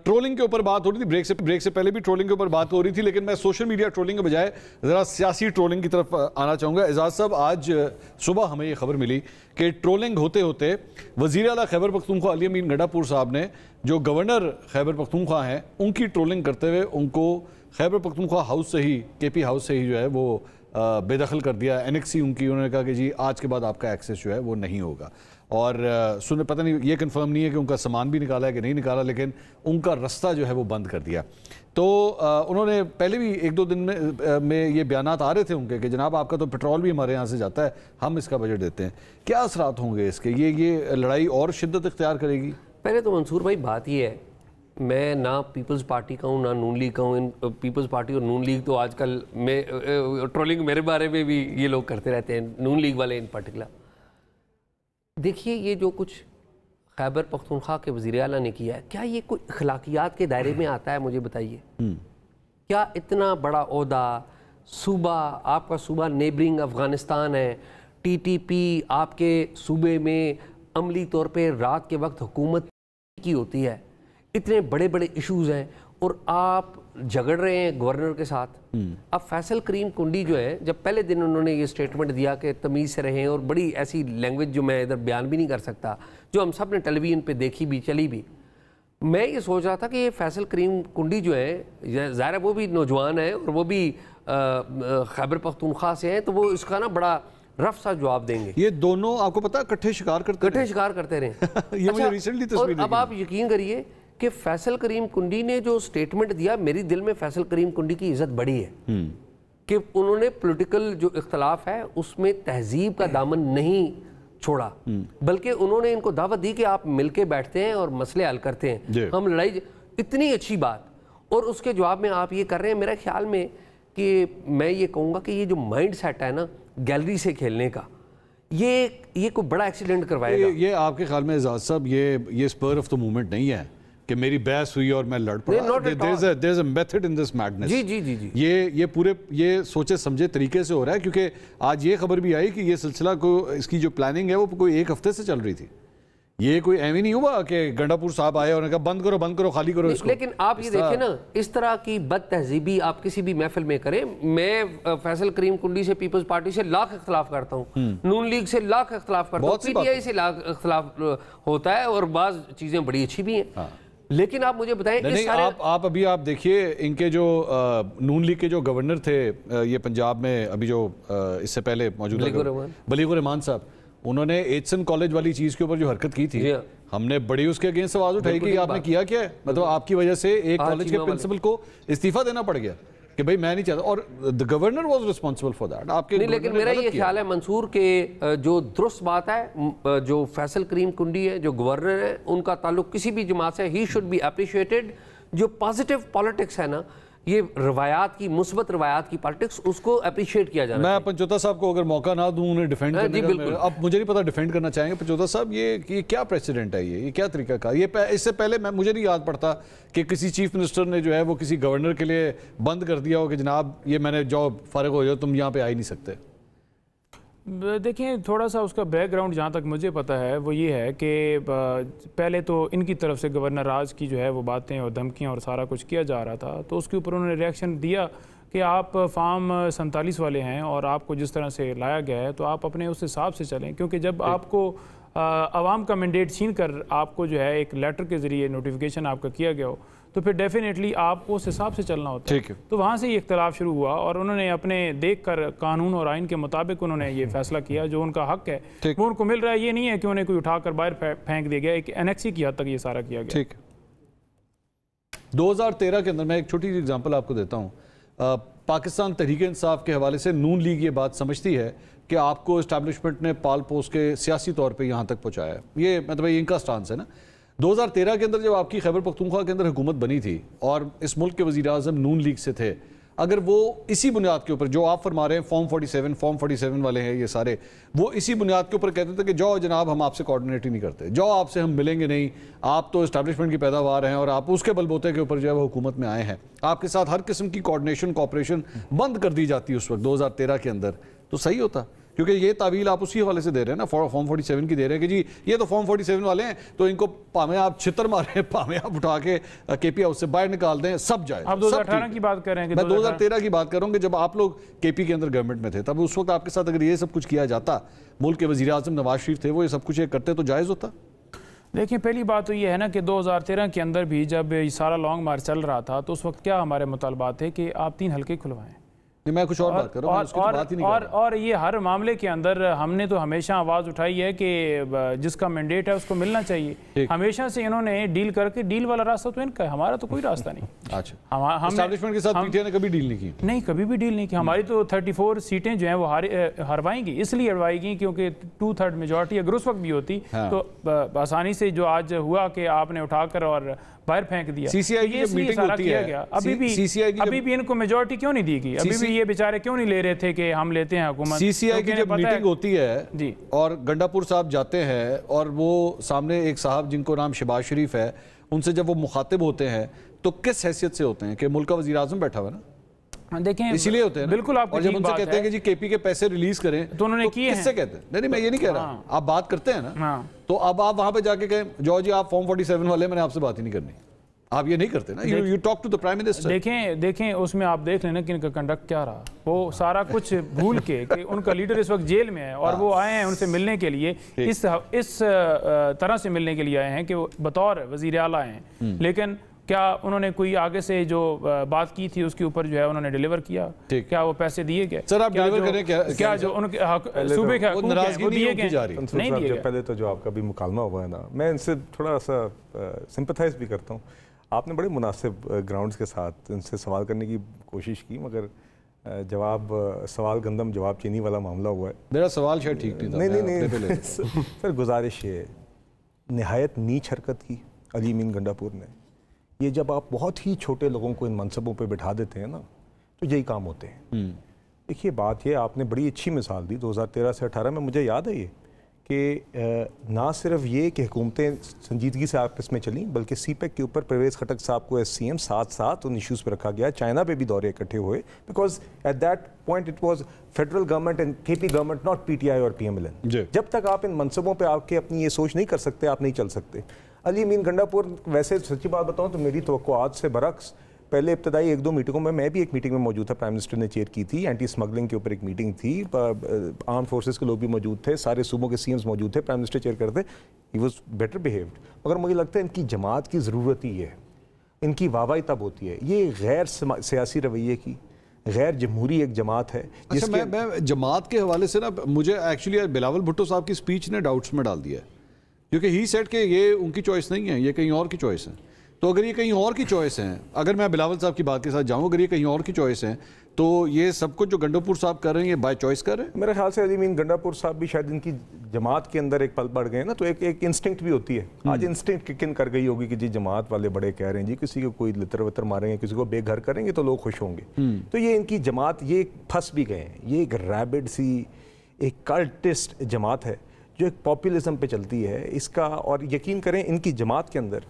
ट्रोलिंग के ऊपर बात हो रही थी, ब्रेक से पहले भी ट्रोलिंग के ऊपर बात हो ररी थी, लेकिन मैं सोशल मीडिया ट्रोलिंग के बजाय ज़रा सियासी ट्रोलिंग की तरफ आना चाहूँगा। एजाज साहब, आज सुबह हमें ये खबर मिली कि ट्रोलिंग होते होते वज़ीर आला खैबर पख्तूनख्वा अली अमीन गंडापुर साहब ने, जो गवर्नर खैबर पख्तूनख्वा हैं, उनकी ट्रोलिंग करते हुए उनको खैबर पख्तूनख्वा हाउस से ही, केपी हाउस से ही जो है वो बेदखल कर दिया। एनेक्सी उनकी, उन्होंने कहा कि जी आज के बाद आपका एक्सेस जो है वो नहीं होगा। और सुने पता नहीं, ये कंफर्म नहीं है कि उनका सामान भी निकाला है कि नहीं निकाला, लेकिन उनका रास्ता जो है वो बंद कर दिया। तो उन्होंने पहले भी एक दो दिन में ये बयानात आ रहे थे उनके कि जनाब आपका तो पेट्रोल भी हमारे यहाँ से जाता है, हम इसका बजट देते हैं। क्या असरात होंगे इसके? ये लड़ाई और शिद्दत इख्तियार करेगी? पहले तो मंसूर भाई बात ये है, मैं ना पीपल्स पार्टी का हूँ ना नून लीग का हूँ। पीपल्स पार्टी और नून लीग तो आजकल में ट्रोलिंग मेरे बारे में भी ये लोग करते रहते हैं, नून लीग वाले इन पर्टिकुलर। देखिए, ये जो कुछ खैबर पख्तूनख्वा के वज़ीर आला ने किया है, क्या ये कोई अखलाकियात के दायरे में आता है? मुझे बताइए। क्या इतना बड़ा ओहदा, सूबा, आपका सूबा नेबरिंग अफ़गानिस्तान है, टीटीपी आपके सूबे में अमली तौर पे रात के वक्त हुकूमत की होती है, इतने बड़े बड़े इश्यूज़ हैं और आप झगड़ रहे हैं गवर्नर के साथ। अब फैसल करीम कुंडी जो है, जब पहले दिन उन्होंने ये स्टेटमेंट दिया कि तमीज़ से रहें, और बड़ी ऐसी लैंग्वेज जो मैं इधर बयान भी नहीं कर सकता, जो हम सब ने टेलीविज़न पे देखी भी, चली भी। मैं ये सोच रहा था कि ये फैसल करीम कुंडी जो है, ज़ाहिर है वो भी नौजवान है और वो भी खैबर पख्तूनख्वा से हैं, तो वो इसका ना बड़ा रफ सा जवाब देंगे। ये दोनों आपको पता है इकट्ठे शिकार करते रहे। ये मुझे रिसेंटली तस्वीर। अब आप यकीन करिए कि फैसल करीम कुंडी ने जो स्टेटमेंट दिया, मेरी दिल में फैसल करीम कुंडी की इज्जत बढ़ी है कि उन्होंने पॉलिटिकल जो इख्तलाफ है उसमें तहजीब का दामन नहीं छोड़ा, बल्कि उन्होंने इनको दावत दी कि आप मिलके बैठते हैं और मसले हल करते हैं, हम लड़ाई। इतनी अच्छी बात, और उसके जवाब में आप ये कर रहे हैं। मेरे ख्याल में कि मैं ये कहूँगा कि ये जो माइंड सेट है ना गैलरी से खेलने का, ये कोई बड़ा एक्सीडेंट करवाएगा। ये आपके ख्याल में एजाज साहब ये स्पर ऑफ द मूवमेंट नहीं है? कि मेरी बहस हुई और मैं लड़ पड़ा। There is a method in this madness. जी जी जी जी, ये पूरे ये सोचे समझे तरीके से हो रहा है, क्योंकि आज ये खबर भी आई कि ये सिलसिला को इसकी जो प्लानिंग है वो कोई 1 हफ्ते से चल रही थी। ये कोई एम ही नहीं हुआ कि गंडापुर साहब आए और कहा बंद करो खाली करो इसको। लेकिन आप ये देखिए ना, इस तरह की बद तहजीबी आप किसी भी महफिल में करें। मैं फैसल करीम कुंडी से, पीपल्स पार्टी से लाख इख्तलाफ करता हूँ, नून लीग से लाख इख्तलाफ करता हूँ, पीटीआई से लाख इख्तलाफ होता है और बाज़ चीज़ें बड़ी अच्छी भी हैं। लेकिन आप मुझे बताएं, नहीं, आप अभी आप देखिए इनके जो नून लीग के जो गवर्नर थे ये पंजाब में अभी जो इससे पहले मौजूदा बलीगुर रहमान साहब, उन्होंने एचसन कॉलेज वाली चीज के ऊपर जो हरकत की थी, हमने बड़ी उसके अगेंस्ट आवाज उठाई कि आपने किया क्या है, मतलब आपकी वजह से एक कॉलेज के प्रिंसिपल को इस्तीफा देना पड़ गया कि भाई मैं नहीं चाहता, और the governor was responsible for that. आपके नहीं, लेकिन मेरा ये ख्याल है मंसूर के जो दुरुस्त बात है, जो फैसल करीम कुंडी है, जो गवर्नर है, उनका ताल्लुक किसी भी जमात से, ही शुड बी अप्रिशिएटेड। जो पॉजिटिव पॉलिटिक्स है ना, ये रवायात की, मुस्बत रवायात की पॉलिटिक्स, उसको अप्रिशिएट किया जाना। मैं पंचोता साहब को अगर मौका ना दूं उन्हें डिफेंड करने का, अब मुझे नहीं पता डिफेंड करना चाहेंगे पंचोता साहब, ये क्या प्रेसिडेंट है, ये क्या तरीका का, ये इससे पहले मुझे नहीं याद पड़ता कि किसी चीफ मिनिस्टर ने जो है वो किसी गवर्नर के लिए बंद कर दिया हो कि जनाब ये मैंने जॉब फारिग हो जाओ, तुम यहाँ पे आ ही नहीं सकते। देखिए, थोड़ा सा उसका बैकग्राउंड जहाँ तक मुझे पता है वो ये है कि पहले तो इनकी तरफ से गवर्नर राज की जो है वो बातें और धमकियाँ और सारा कुछ किया जा रहा था, तो उसके ऊपर उन्होंने रिएक्शन दिया कि आप फार्म 47 वाले हैं और आपको जिस तरह से लाया गया है तो आप अपने उस हिसाब से चलें, क्योंकि जब आपको आवाम का मैंडेट छीन कर आपको जो है एक लेटर के ज़रिए नोटिफिकेशन आपका किया गया हो, तो फिर डेफिनेटली आपको उस हिसाब से चलना होता है। तो वहाँ से ये इख्तलाफ शुरू हुआ और उन्होंने अपने देखकर कानून और आइन के मुताबिक उन्होंने ये फैसला किया, जो उनका हक है वो उनको मिल रहा है। ये नहीं है कि उन्हें कोई उठाकर बाहर फेंक दिया गया, एक एनेक्सी की हद तक ये सारा किया गया। 2013 के अंदर मैं एक छोटी सी एग्जांपल आपको देता हूँ। पाकिस्तान तहरीक इंसाफ के हवाले से नून लीग ये बात समझती है कि आपको इस्टेब्लिशमेंट ने पाल पोस के सियासी तौर पे यहाँ तक पहुँचाया है, ये मतलब ये इनका स्टांस है ना। 2013 के अंदर जब आपकी खैबर पख्तूनख्वा के अंदर हुकूमत बनी थी और इस मुल्क के वज़ीर आज़म नून लीग से थे, अगर वो इसी बुनियाद के ऊपर जो आप फरमा रहे हैं फॉर्म 47 वाले हैं ये सारे, वो इसी बुनियाद के ऊपर कहते थे कि जाओ जनाब हम आपसे कोऑर्डिनेट ही नहीं करते, जाओ आपसे हम मिलेंगे नहीं, आप तो इस्टेब्लिशमेंट की पैदावार हैं और आप उसके बलबूते के ऊपर जो है वो हुकूमत में आए हैं, आपके साथ हर किस्म की कोऑर्डिनेशन कॉपरेशन बंद कर दी जाती उस वक्त 2013 के अंदर, तो सही होता। क्योंकि ये तावील आप उसी हवाले से दे रहे हैं ना, फॉर्म 47 की दे रहे हैं कि जी ये तो फॉर्म 47 वाले हैं तो इनको पावे आप छितर मारें, पावे आप उठा के केपी हाउस से बाहर निकाल दें, सब जाए। आप 2018 की बात कर रहे हैं? मैं 2013 की बात कर रहा हूँ कि जब आप लोग केपी के अंदर गवर्नमेंट में थे, तब उस वक्त आपके साथ अगर ये सब कुछ किया जाता, मुल्क के वज़ीर आज़म नवाज शरीफ थे, वो ये सब कुछ करते तो जायज़ होता। देखिए, पहली बात तो ये है ना कि 2013 के अंदर भी जब ये सारा लॉन्ग मार्च चल रहा था तो उस वक्त क्या हमारे मुतालबात थे कि आप 3 हल्के खुलवाएं। नहीं, मैं कुछ और बात कर रहा हूं, और ये हर मामले के अंदर हमने तो हमेशा आवाज़ उठाई है कि जिसका मैंडेट है उसको मिलना चाहिए। हमेशा से इन्होंने डील करके, डील वाला रास्ता तो इनका है, हमारा तो कोई रास्ता नहीं। अच्छा, हम एस्टैब्लिशमेंट के साथ पीटीआई ने कभी डील नहीं की? नहीं, कभी भी डील नहीं की। हमारी तो 34 सीटें जो हैं वो हरवाएंगी, इसलिए हरवाएंगी क्योंकि 2/3 मेजॉरिटी अगर उस वक्त भी होती तो आसानी से जो आज हुआ कि आपने उठाकर और बाहर फेंक दिया। सीसीआई की जब मीटिंग होती है, अभी भी इनको मेजॉरिटी क्यों नहीं दी गई? अभी भी ये बेचारे क्यों नहीं ले रहे थे कि हम लेते हैं हुकूमत? सीसीआई की जब मीटिंग होती है जी और गंडापुर साहब जाते हैं और वो सामने एक साहब जिनको नाम शहबाज शरीफ है, उनसे जब वो मुखातिब होते हैं तो किस हैसियत से होते हैं कि मुल्क का वज़ीर आज़म बैठा हुआ है ना, देखें इसीलिए होते हैं। बिल्कुल, आप जब उनसे कहते हैं कि जी केपी के पैसे रिलीज करें तो उन्होंने किए, किससे कहते हैं? नहीं, मैं ये नहीं कह रहा, आप बात करते हैं ना, तो अब आप वहां पे जाके कहें जाओ जी आप फॉर्म 47 वाले, मैंने आपसे बात ही नहीं करनी, आप ये नहीं करते ना, you talk to the prime minister. देखें उसमें आप देख लेना कि इनका कंडक्ट क्या रहा, वो सारा कुछ भूल के कि उनका लीडर इस वक्त जेल में है और वो आए हैं उनसे मिलने के लिए, इस तरह से मिलने के लिए आए हैं कि वो बतौर वजीर आला आए हैं, लेकिन क्या उन्होंने कोई आगे से जो बात की थी उसके ऊपर जो है उन्होंने डिलीवर किया? क्या वो पैसे दिए गए? सर आप डिलीवर करें क्या जो उनके सूबे के नाराजगी दिए गए नहीं दिए गए? पहले तो जो आपका भी मुकालमा हुआ है ना, मैं इनसे थोड़ा सा सिंपथाइज भी करता हूँ। आपने बड़े मुनासिब ग्राउंड्स के साथ इनसे सवाल करने की कोशिश की, मगर सवाल गंदम जवाब चीनी वाला मामला हुआ है। मेरा सवाल शायद ठीक नहीं था। नहीं सर, गुजारिश ये नहायत नीच हरकत की अली अमीन गंडापुर ने। ये जब आप बहुत ही छोटे लोगों को इन मनसबों पे बिठा देते हैं ना, तो यही काम होते हैं। देखिए, बात ये आपने बड़ी अच्छी मिसाल दी 2013 से 18 में, मुझे याद है ये कि ना सिर्फ ये कि हुकूमतें संजीदगी से आपस में चलीं, बल्कि सीपेक के ऊपर परवेज़ खटक साहब को SCM साथ उन इश्यूज़ पर रखा गया। चाइना पे भी दौरे इकट्ठे हुए, because at that point it was federal government and KP government, not PTI और PMLN। जब तक आप इन मनसबों पे आके अपनी ये सोच नहीं कर सकते, आप नहीं चल सकते। अली अमीन गंडापुर, वैसे सच्ची बात बताऊँ तो मेरी तवक्कुआत से बरक्स, पहले इब्तदाई 1-2 मीटिंगों में मैं भी एक मीटिंग में मौजूद था, प्राइम मिनिस्टर ने चेयर की थी, एंटी स्मगलिंग के ऊपर एक मीटिंग थी, आर्म फोर्सेस के लोग भी मौजूद थे, सारे सूबों के CMs मौजूद थे, प्राइम मिनिस्टर चेयर करते, ही वाज बेटर बिहेव्ड। मगर मुझे लगता है इनकी जमात की ज़रूरत ही है, इनकी वाहवाही तब होती है। ये गैर सियासी रवैये की गैर जमहूरी एक जमात है। अच्छा, मैं जमात के हवाले से ना, मुझे एक्चुअली बिलावल भुट्टो साहब की स्पीच ने डाउट्स में डाल दिया है, क्योंकि ही सेड कि ये उनकी चॉइस नहीं है, ये कहीं और की चॉइस है। तो अगर ये कहीं और की चॉइस है, अगर मैं बिलावल साहब की बात के साथ जाऊं, अगर ये कहीं और की चॉइस है, तो ये सब कुछ जो गंडापुर साहब कर रहे हैं ये बाय चॉइस कर रहे हैं। मेरे ख्याल से अली अमीन गंडापुर साहब भी शायद इनकी जमात के अंदर एक पल पड़ गए ना, तो एक इंस्टिंक्ट भी होती है। आज इंस्टिंक्ट किक इन कर गई होगी कि जी जमात वाले बड़े कह रहे हैं जी किसी को कोई लितर वतर मारेंगे, किसी को बेघर करेंगे तो लोग खुश होंगे। तो ये इनकी जमात, ये फंस भी गए हैं। ये एक रैबिड सी एक कल्टिस्ट जमात है जो एक पॉपुलिज्म पे चलती है इसका। और यकीन करें इनकी जमात के अंदर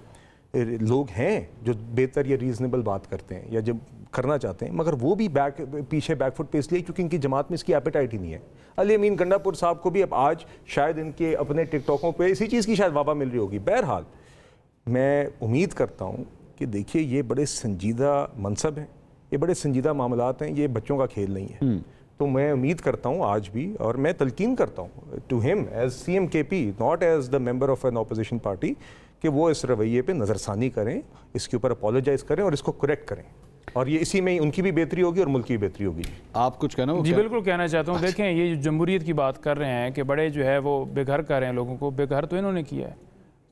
लोग हैं जो बेहतर या रीज़नेबल बात करते हैं या जब करना चाहते हैं, मगर वो भी पीछे बैकफुट पे इसलिए क्योंकि इनकी जमात में इसकी एपेटाइट ही नहीं है। अली अमीन गंडापुर साहब को भी अब आज शायद इनके अपने टिकटॉकों पे इसी चीज़ की शायद वाबा मिल रही होगी। बहरहाल मैं उम्मीद करता हूँ कि देखिए ये बड़े संजीदा मनसब हैं, ये बड़े संजीदा मामलात हैं, ये बच्चों का खेल नहीं है। तो मैं उम्मीद करता हूँ आज भी, और मैं तलकीन करता हूँ to him as CM KP, not as the member of an opposition party, कि वो इस रवैये पे नज़रसानी करें, इसके ऊपर अपोलोजाइज करें और इसको करेक्ट करें, और ये इसी में उनकी भी बेहतरी होगी और मुल्क की भी बेहतरी होगी। आप कुछ कहना? जी बिल्कुल कहना चाहता हूँ। देखें ये जो जमहूरियत की बात कर रहे हैं कि बड़े जो है वो बेघर कर रहे हैं लोगों को, बेघर तो इन्होंने किया है।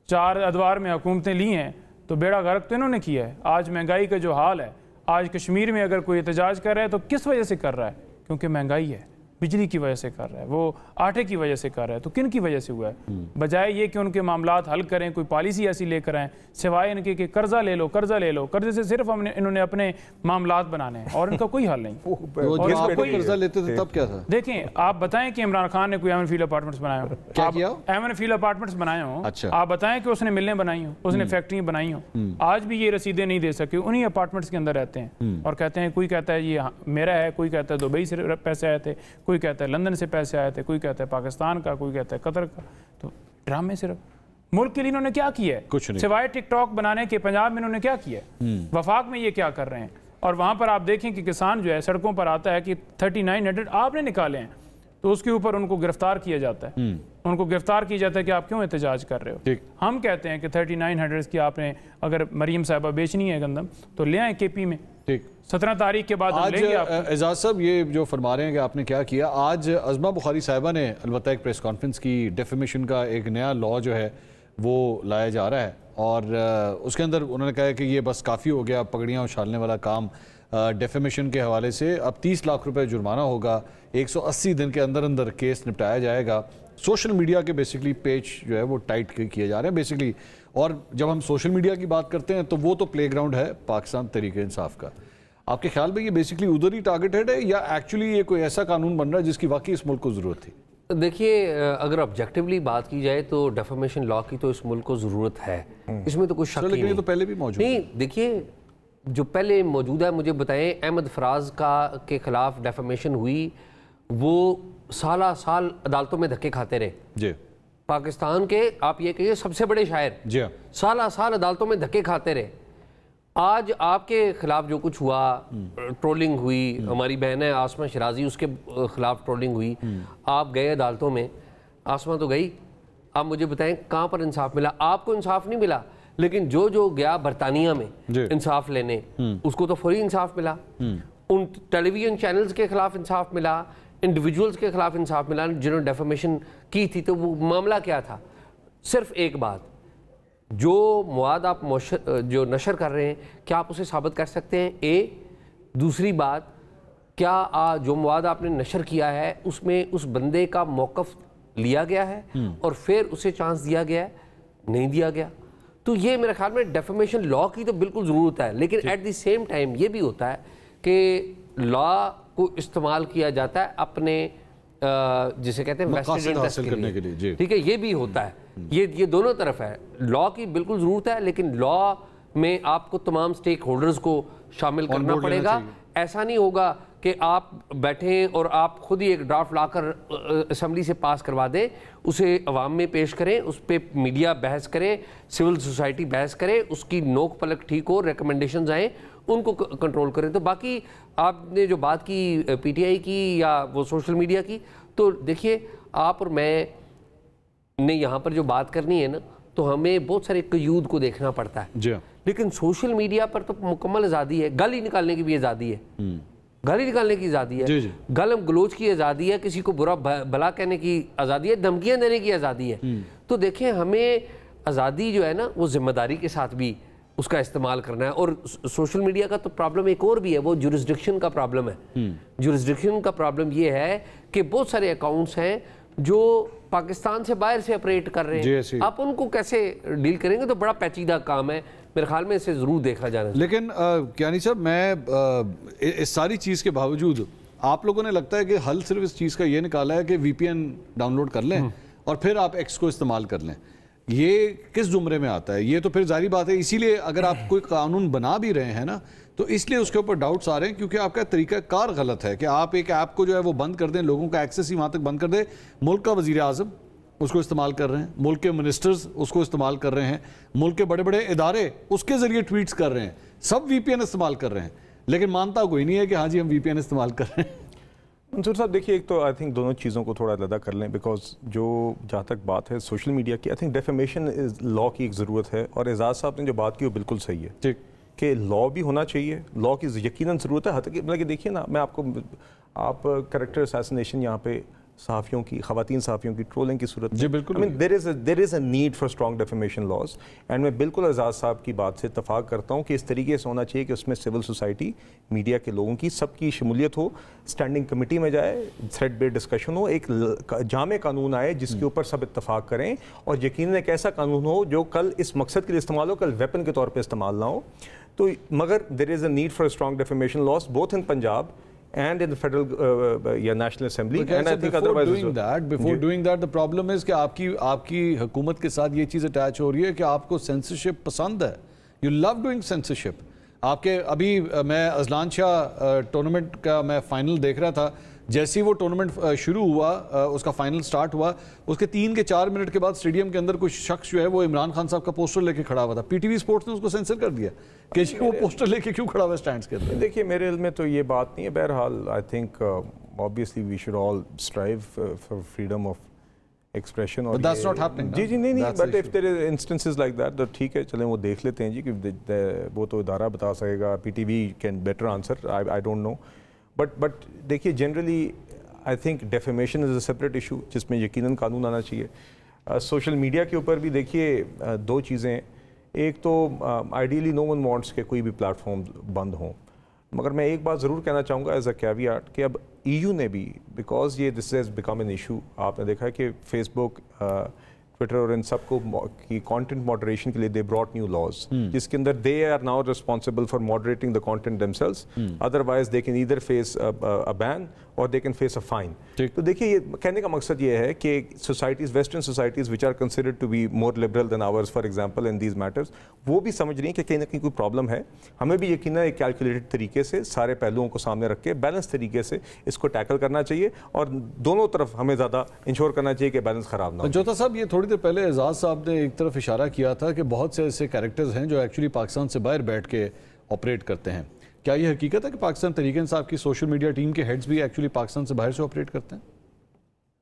4 अदवार में हुकूमतें ली हैं तो बेड़ा गर्क तो इन्होंने किया है। आज महंगाई का जो हाल है, आज कश्मीर में अगर कोई एहतजाज कर रहा है तो किस वजह से कर रहा है? क्योंकि महंगाई है, बिजली की वजह से कर रहा है, वो आटे की वजह से कर रहा है। तो किन की वजह से हुआ है? बजाय ये कि उनके मामलात हल करें, कोई पॉलिसी ऐसी लेकर आएँ, सिवाय इनके कि कर्जा ले लो, कर्जा ले लो, कर्जे से सिर्फ इन्होंने अपने मामलात बनाने हैं और इनका कोई हल नहीं। और आप कोई कर्जा लेते थे तब क्या था? देखें, आप बताएं कि इमरान खान ने कोई एमन फील्ड अपार्टमेंट्स बनाए हो? क्या किया? एमन फील्ड अपार्टमेंट्स बनाए हो? अच्छा। आप बताएं कि उसने मिलें बनाई हो, उसने फैक्ट्रियां बनाई हो? आज भी ये रसीदें नहीं दे सके, उन्हीं अपार्टमेंट्स के अंदर रहते हैं और कहते हैं, कोई कहता है ये मेरा है, कोई कहता है दुबई से पैसे आए थे, कोई कहता है लंदन से पैसे आए थे, कोई कहता है पाकिस्तान का, कोई कहता है कतर का। तो ड्रामे सिर्फ मुल्क के लिए इन्होंने क्या किया है? कुछ नहीं, सिवाय टिकटॉक बनाने के। पंजाब में इन्होंने क्या किया है? वफाक में ये क्या कर रहे हैं? और वहां पर आप देखें कि किसान जो है सड़कों पर आता है कि 3900 आपने निकाले हैं, तो उसके ऊपर उनको गिरफ्तार किया जाता है। उनको गिरफ्तार किया जाता है कि आप क्यों एहतजाज कर रहे हो। हम कहते हैं कि 3900 की आपने अगर मरीम साहिबा बेचनी है गंदम तो ले आए KP में। ठीक, 17 तारीख के बाद आज एजाज साहब ये जो फरमा रहे हैं कि आपने क्या किया, आज अज़मा बुखारी साहिबा ने अलबत्ता एक प्रेस कॉन्फ्रेंस की, डेफेमेशन का एक नया लॉ जो है वो लाया जा रहा है और उसके अंदर उन्होंने कहा है कि ये बस काफ़ी हो गया, पगड़ियाँ उछालने वाला काम। डेफेमेशन के हवाले से अब 30 लाख रुपए जुर्माना होगा, 180 दिन के अंदर अंदर केस निपटाया जाएगा। सोशल मीडिया के बेसिकली पेज जो है वो टाइट किए जा रहे हैं बेसिकली। और जब हम सोशल मीडिया की बात करते हैं तो वो तो प्लेग्राउंड है पाकिस्तान तहरीक इंसाफ का। आपके ख्याल में ये बेसिकली उधर ही टारगेटेड है या एक्चुअली ये कोई ऐसा कानून बन रहा है जिसकी वाकई इस मुल्क को ज़रूरत थी? देखिए, अगर ऑब्जेक्टिवली बात की जाए तो डेफेमेशन लॉ की तो इस मुल्क को ज़रूरत है, इसमें तो कुछ शक नहीं। ये तो पहले भी मौजूद नहीं। देखिए, जो पहले मौजूद है, मुझे बताएं, अहमद फराज के खिलाफ डेफेमेशन हुई, वो साल अदालतों में धक्के खाते रहे जी। पाकिस्तान के आप ये कहिए सबसे बड़े शायर जी, साल अदालतों में धक्के खाते रहे। आज आपके खिलाफ जो कुछ हुआ, ट्रोलिंग हुई, हमारी बहन है आसमा शराजी, उसके खिलाफ ट्रोलिंग हुई, आप गए अदालतों में, आसमा तो गई, आप मुझे बताएं कहाँ पर इंसाफ मिला? आपको इंसाफ नहीं मिला, लेकिन जो गया बरतानिया में इंसाफ लेने, उसको तो फौरी इंसाफ मिला। उन टेलीविजन चैनल्स के खिलाफ इंसाफ मिला, इंडिविजुअल्स के खिलाफ इंसाफ मिला जिन्होंने डेफेमेशन की थी। तो वो मामला क्या था? सिर्फ एक बात, जो मवाद आप जो नशर कर रहे हैं, क्या आप उसे साबित कर सकते हैं? दूसरी बात, क्या जो मवाद आपने नशर किया है उसमें उस बंदे का मौक़िफ़ लिया गया है और फिर उसे चांस दिया गया है? नहीं दिया गया। तो ये मेरे ख्याल में डेफेमेशन लॉ की तो बिल्कुल ज़रूरत है, लेकिन एट द सेम टाइम ये भी होता है कि लॉ को इस्तेमाल किया जाता है अपने जिसे कहते हैं वेस्टेड इंटरेस्ट करने के लिए, ठीक है, ये भी होता है। ये दोनों तरफ है। लॉ की बिल्कुल ज़रूरत है, लेकिन लॉ में आपको तमाम स्टेक होल्डर्स को शामिल करना पड़ेगा। ऐसा नहीं होगा कि आप बैठें और आप खुद ही एक ड्राफ्ट लाकर असेंबली से पास करवा दें, उसे अवाम में पेश करें, उस पर मीडिया बहस करे, सिविल सोसाइटी बहस करे, उसकी नोक पलक ठीक हो, रिकमेंडेशंस आएँ, उनको कंट्रोल करें। तो बाकी आपने जो बात की पीटीआई की या वो सोशल मीडिया की, तो देखिए आप और मैं ने यहाँ पर जो बात करनी है ना, तो हमें बहुत सारे कयूद को देखना पड़ता है जी। लेकिन सोशल मीडिया पर तो मुकम्मल आज़ादी है। गाली निकालने की भी आज़ादी है, गाली निकालने की आज़ादी है, गालम गलोच की आज़ादी है, किसी को बुरा भला कहने की आज़ादी है, धमकियाँ देने की आज़ादी है। तो देखें, हमें आज़ादी जो है ना, वो जिम्मेदारी के साथ भी उसका इस्तेमाल करना है। और सोशल मीडिया का तो प्रॉब्लम एक और भी है, वो जुरिस्डिक्शन का प्रॉब्लम है। जुरिस्डिक्शन का प्रॉब्लम ये है कि बहुत सारे अकाउंट्स हैं जो पाकिस्तान से बाहर से ऑपरेट कर रहे हैं, आप उनको कैसे डील करेंगे? तो बड़ा पेचीदा काम है, मेरे ख्याल में इसे ज़रूर देखा जाना चाहिए। लेकिन कियानी साहब, मैं इस सारी चीज़ के बावजूद आप लोगों ने लगता है कि हल सिर्फ इस चीज़ का ये निकाला है कि VPN डाउनलोड कर लें और फिर आप X को इस्तेमाल कर लें। ये किस जुमरे में आता है? ये तो फिर जारी बात है, इसीलिए अगर आप कोई कानून बना भी रहे हैं ना, तो इसलिए उसके ऊपर डाउट्स आ रहे हैं, क्योंकि आपका तरीकाकार गलत है कि आप एक ऐप को जो है वो बंद कर दें, लोगों का एक्सेस ही वहाँ तक बंद कर दें। मुल्क का वज़ीर आज़म उसको इस्तेमाल कर रहे हैं, मुल्क के मिनिस्टर्स उसको इस्तेमाल कर रहे हैं, मुल्क के बड़े बड़े इदारे उसके ज़रिए ट्वीट्स कर रहे हैं, सब VPN इस्तेमाल कर रहे हैं, लेकिन मानता कोई नहीं है कि हाँ जी हम VPN इस्तेमाल कर रहे हैं। मंसूर साहब, देखिए, एक तो आई थिंक दोनों चीज़ों को थोड़ा अलग कर लें, बिकॉज जो जहाँ तक बात है सोशल मीडिया की, आई थिंक डेफेमेशन इज लॉ की एक ज़रूरत है। और एजाज साहब ने जो बात की वो बिल्कुल सही है, ठीक, कि लॉ भी होना चाहिए, लॉ की यकीनन ज़रूरत है। मतलब कि देखिए ना, मैं आपको, आप कैरेक्टर असैसिनेशन यहाँ पे सहाफ़ियों की, ख़वातीन सहाफ़ियों की ट्रोलिंग की सूरत जी बिल्कुल। I mean there is a need for strong defamation laws. And मैं बिल्कुल एजाज साहब की बात से इत्तफाक करता हूँ कि इस तरीके से होना चाहिए कि उसमें सिविल सोसाइटी, मीडिया के लोगों की, सबकी शमूलियत हो, स्टैंडिंग कमेटी में जाए, थ्रेड बेस्ड डिस्कशन हो, एक जामे कानून आए जिसके ऊपर सब इत्तफाक करें, और यकीनन एक ऐसा कानून हो जो कल इस मकसद के लिए इस्तेमाल हो, कल वेपन के तौर पर इस्तेमाल ना हो। तो मगर there is a need for strong defamation laws both in Punjab and in the federal national assembly. And I think otherwise before doing that the problem is कि आपकी हुकूमत के साथ ये चीज़ अटैच हो रही है कि आपको सेंसरशिप पसंद है, you love doing censorship। आपके अभी मैं अजलान शाह टूर्नामेंट का मैं फाइनल देख रहा था, जैसे ही वो टूर्नामेंट शुरू हुआ, उसका फाइनल स्टार्ट हुआ, उसके 3 के 4 मिनट के बाद स्टेडियम के अंदर कुछ शख्स जो है वो इमरान खान साहब का पोस्टर लेके खड़ा हुआ था। पीटीवी स्पोर्ट्स ने उसको सेंसर कर दिया कि वो पोस्टर लेके क्यों खड़ा हुआ स्टैंड्स के अंदर। देखिए, मेरे इल्म में तो ये बात नहीं है। बहरहाल I think obviously we should all strive for freedom of expression. और दैट्स नॉट हैपनिंग। जी नहीं, but if there is instances like that, तो ठीक है, चलें वो देख लेते हैं जी, कि वो तो इदारा बता सकेगा, PTV can better answer, I don't know. But देखिए, generally I think defamation is a separate issue जिसमें यकीनन कानून आना चाहिए। सोशल मीडिया के ऊपर भी देखिए दो चीज़ें, एक तो आइडियली नो वन वांट्स के कोई भी प्लेटफॉर्म बंद हों, मगर मैं एक बात ज़रूर कहना चाहूँगा एज अ कैवियाट कि अब EU ने भी, बिकॉज ये this has become an issue, आपने देखा है कि फेसबुक, ट्विटर और इन सबको की कंटेंट मॉडरेशन के लिए दे ब्रॉट न्यू लॉज, जिसके अंदर they are now responsible for moderating the content themselves, otherwise they can either face a ban or they can face a fine. तो देखिए, ये कहने का मकसद ये है कि societies, western societies which are considered to be more liberal than ours for example in these matters, वो भी समझ रही हैं कि कहीं ना कहीं कोई प्रॉब्लम है। हमें भी यकीनन एक कैलकुलेटेड तरीके से सारे पहलुओं को सामने रख के बैलेंस तरीके से इसको टैकल करना चाहिए, और दोनों तरफ हमें ज़्यादा इंश्योर करना चाहिए कि बैलेंस ख़राब ना हो। जोता साहब, ये थोड़ी देर पहले एजाज साहब ने एक तरफ इशारा किया था कि बहुत से ऐसे कैरेक्टर्स हैं जो एक्चुअली पाकिस्तान से बाहर बैठ के ऑपरेट करते हैं। क्या ये हकीकत है कि पाकिस्तान तहरीक इंसाफ की सोशल मीडिया टीम के हेड्स भी एक्चुअली पाकिस्तान से बाहर से ऑपरेट करते हैं?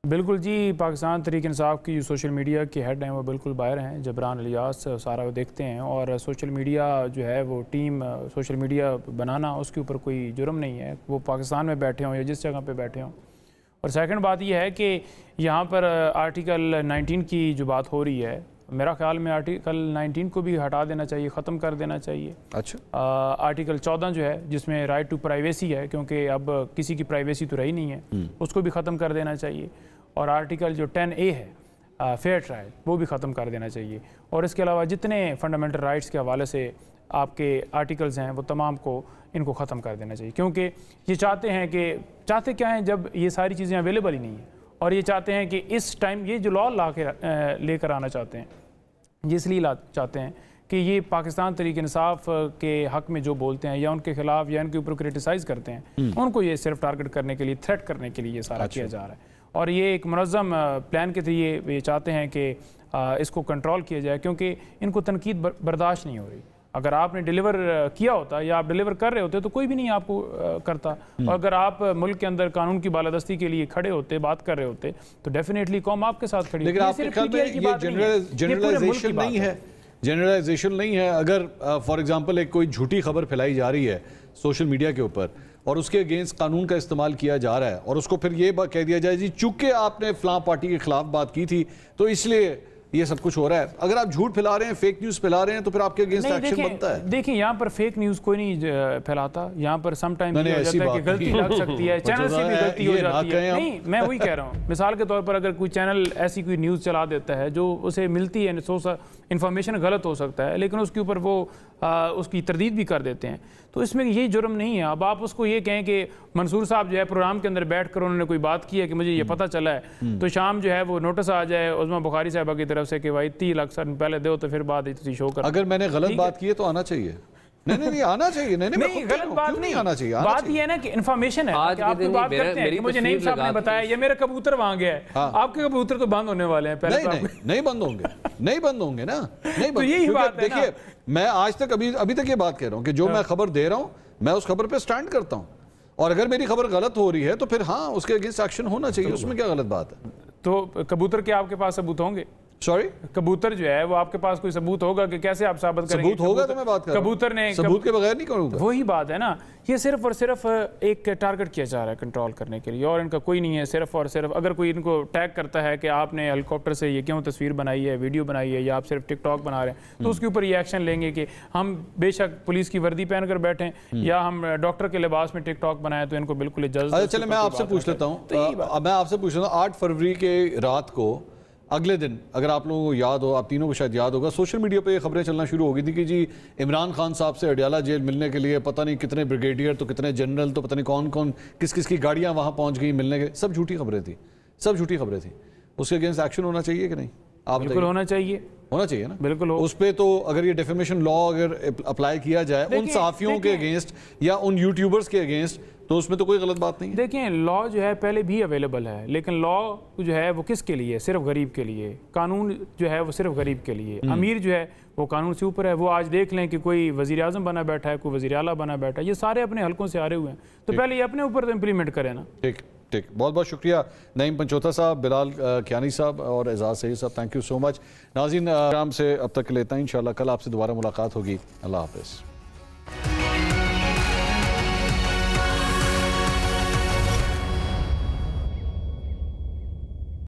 बिल्कुल जी, पाकिस्तान तहरीक इंसाफ की जो सोशल मीडिया के हेड हैं वो बिल्कुल बाहर हैं, जबरान इलियास सारा वो देखते हैं, और सोशल मीडिया जो है वो टीम, सोशल मीडिया बनाना उसके ऊपर कोई जुर्म नहीं है, वो पाकिस्तान में बैठे हों या जिस जगह पे बैठे हों। और सेकंड बात यह है कि यहाँ पर आर्टिकल 19 की जो बात हो रही है, मेरा ख्याल में आर्टिकल 19 को भी हटा देना चाहिए, ख़त्म कर देना चाहिए। अच्छा। आर्टिकल 14 जो है जिसमें राइट टू प्राइवेसी है, क्योंकि अब किसी की प्राइवेसी तो रही नहीं है, उसको भी ख़त्म कर देना चाहिए। और आर्टिकल जो 10A है फेयर ट्रायल, वो भी ख़त्म कर देना चाहिए। और इसके अलावा जितने फंडामेंटल राइट्स के हवाले से आपके आर्टिकल्स हैं वो तमाम को इनको ख़त्म कर देना चाहिए, क्योंकि ये चाहते क्या हैं, जब ये सारी चीज़ें अवेलेबल ही नहीं हैं और ये चाहते हैं कि इस टाइम ये जो लॉ लेकर आना चाहते हैं, ये इसलिए चाहते हैं कि ये पाकिस्तान तहरीक इंसाफ के हक़ में जो बोलते हैं या उनके खिलाफ या उनके ऊपर क्रिटिसाइज़ करते हैं, उनको ये सिर्फ टारगेट करने के लिए, थ्रेट करने के लिए ये सारा किया जा रहा है। और ये एक मुनज़्ज़म प्लान के जरिए ये चाहते हैं कि इसको कंट्रोल किया जाए, क्योंकि इनको तनकीद बर्दाश्त नहीं हो रही। अगर आपने डिलीवर किया होता या आप डिलीवर कर रहे होते तो कोई भी नहीं आपको करता, और अगर आप मुल्क के अंदर कानून की बालादस्ती के लिए खड़े होते, बात कर रहे होते, तो डेफिनेटली कौम आपके साथ खड़ी। लेकिन आपके ख्याल में ये जनरलाइजेशन नहीं है? जनरलाइजेशन नहीं है। अगर फॉर एग्जांपल एक कोई झूठी खबर फैलाई जा रही है सोशल मीडिया के ऊपर और उसके अगेंस्ट कानून का इस्तेमाल किया जा रहा है और उसको फिर ये कह दिया जाए जी चूंकि आपने फलां पार्टी के खिलाफ बात की थी तो इसलिए ये सब कुछ हो रहा है। अगर आप झूठ फैला रहे हैं, फेक न्यूज़ फैला रहे हैं, तो फिर आपके अगेंस्ट एक्शन बनता है। देखिए, यहाँ पर फेक न्यूज़ कोई नहीं फैलाता, यहाँ पर समटाइम ये हो जाता है कि गलती लग सकती है, चैनल से भी गलती हो जाती है। नहीं, मैं वही कह रहा हूँ, मिसाल के तौर पर अगर कोई चैनल ऐसी कोई न्यूज़ चला देता है जो उसे मिलती है, इन्फॉर्मेशन गलत हो सकता है, लेकिन उसके ऊपर वो उसकी तरदीद भी कर देते हैं, तो इसमें ये जुर्म नहीं है। अब आप उसको ये कहें कि मंसूर साहब जो है प्रोग्राम के अंदर बैठ कर उन्होंने कोई बात की है कि मुझे ये पता चला है, तो शाम जो है वो नोटिस आ जाए उस्मा बुखारी साहबा की तरफ से कि भाई 30 लाख सर पहले दो तो फिर बाद शो कर। अगर मैंने गलत बात की है तो आना चाहिए। नहीं आना चाहिए। नहीं गलत बात नहीं आना चाहिए। बात ये है ना कि इन्फॉर्मेशन है, आपकी बात करते हैं कि मुझे नईम साहब ने बताया ये मेरा कबूतर वहां गया है, आपके कबूतर तो बंद होने वाले हैं। पहले नहीं बंद होंगे, नहीं बंद होंगे ना, नहीं तो यही बात है। देखिए, मैं आज तक अभी तक ये बात कह रहा हूँ कि जो मैं खबर दे रहा हूँ मैं उस खबर पे स्टैंड करता हूँ, और अगर मेरी खबर गलत हो रही है तो फिर हाँ उसके अगेंस्ट एक्शन होना चाहिए, उसमें क्या गलत बात है। तो कबूतर के आपके पास सबूत होंगे? सॉरी, कबूतर जो है वो आपके पास कोई सबूत होगा कि कैसे आप साबित करेंगे? सबूत होगा तो मैं बात कर, कबूतर ने सबूत के बगैर नहीं करूंगा। वही बात है ना, ये सिर्फ और सिर्फ एक टारगेट किया जा रहा है कंट्रोल करने के लिए, और इनका कोई नहीं है। सिर्फ और सिर्फ अगर कोई इनको टैग करता है कि आपने हेलीकॉप्टर से ये क्यों तस्वीर बनाई है, वीडियो बनाई है, या आप सिर्फ टिकटॉक बना रहे हैं, तो उसके ऊपर ये एक्शन लेंगे कि हम बेशक पुलिस की वर्दी पहन कर बैठें या हम डॉक्टर के लिबास में टिकटॉक बनाए, तो इनको बिल्कुल इजाजत। चले मैं आपसे पूछ लेता हूँ, मैं आपसे पूछ लेता हूँ, 8 फरवरी के रात को अगले दिन, अगर आप लोगों को याद हो, आप तीनों को शायद याद होगा, सोशल मीडिया पे ये खबरें चलना शुरू हो गई थी कि जी इमरान खान साहब से अडयाला जेल मिलने के लिए पता नहीं कितने ब्रिगेडियर, तो कितने जनरल, तो पता नहीं कौन कौन किस किस की गाड़ियां वहां पहुंच गई मिलने के। सब झूठी खबरें थी, सब झूठी खबरें थी। उसके अगेंस्ट एक्शन होना चाहिए कि नहीं? आप बिल्कुल होना चाहिए ना, बिल्कुल हो। उस पे तो अगर ये डिफेमेशन लॉ अगर अप्लाई किया जाए उन सहाफियों के अगेंस्ट या उन यूट्यूबर्स के अगेंस्ट, तो उसमें तो कोई गलत बात नहीं है। देखिए, लॉ जो है पहले भी अवेलेबल है, लेकिन लॉ जो है वो किसके लिए? सिर्फ गरीब के लिए। कानून जो है वो सिर्फ गरीब के लिए। अमीर जो है वो कानून से ऊपर है। वो आज देख लें कि कोई वज़ीर आज़म बना बैठा है, कोई वज़ीर आला बना बैठा है, ये सारे अपने हलकों से आ रहे हुए हैं, तो पहले ये अपने ऊपर तो इम्प्लीमेंट करें ना। ठीक, बहुत बहुत शुक्रिया नईम पंचोथा साहब, बिलाल कियानी साहब और एजाज सईद साहब, थैंक यू सो मच। नाज़रीन, से अब तक के लिए इतना ही, इंशाल्लाह कल आपसे दोबारा मुलाकात होगी। अल्लाह हाफ़िज़।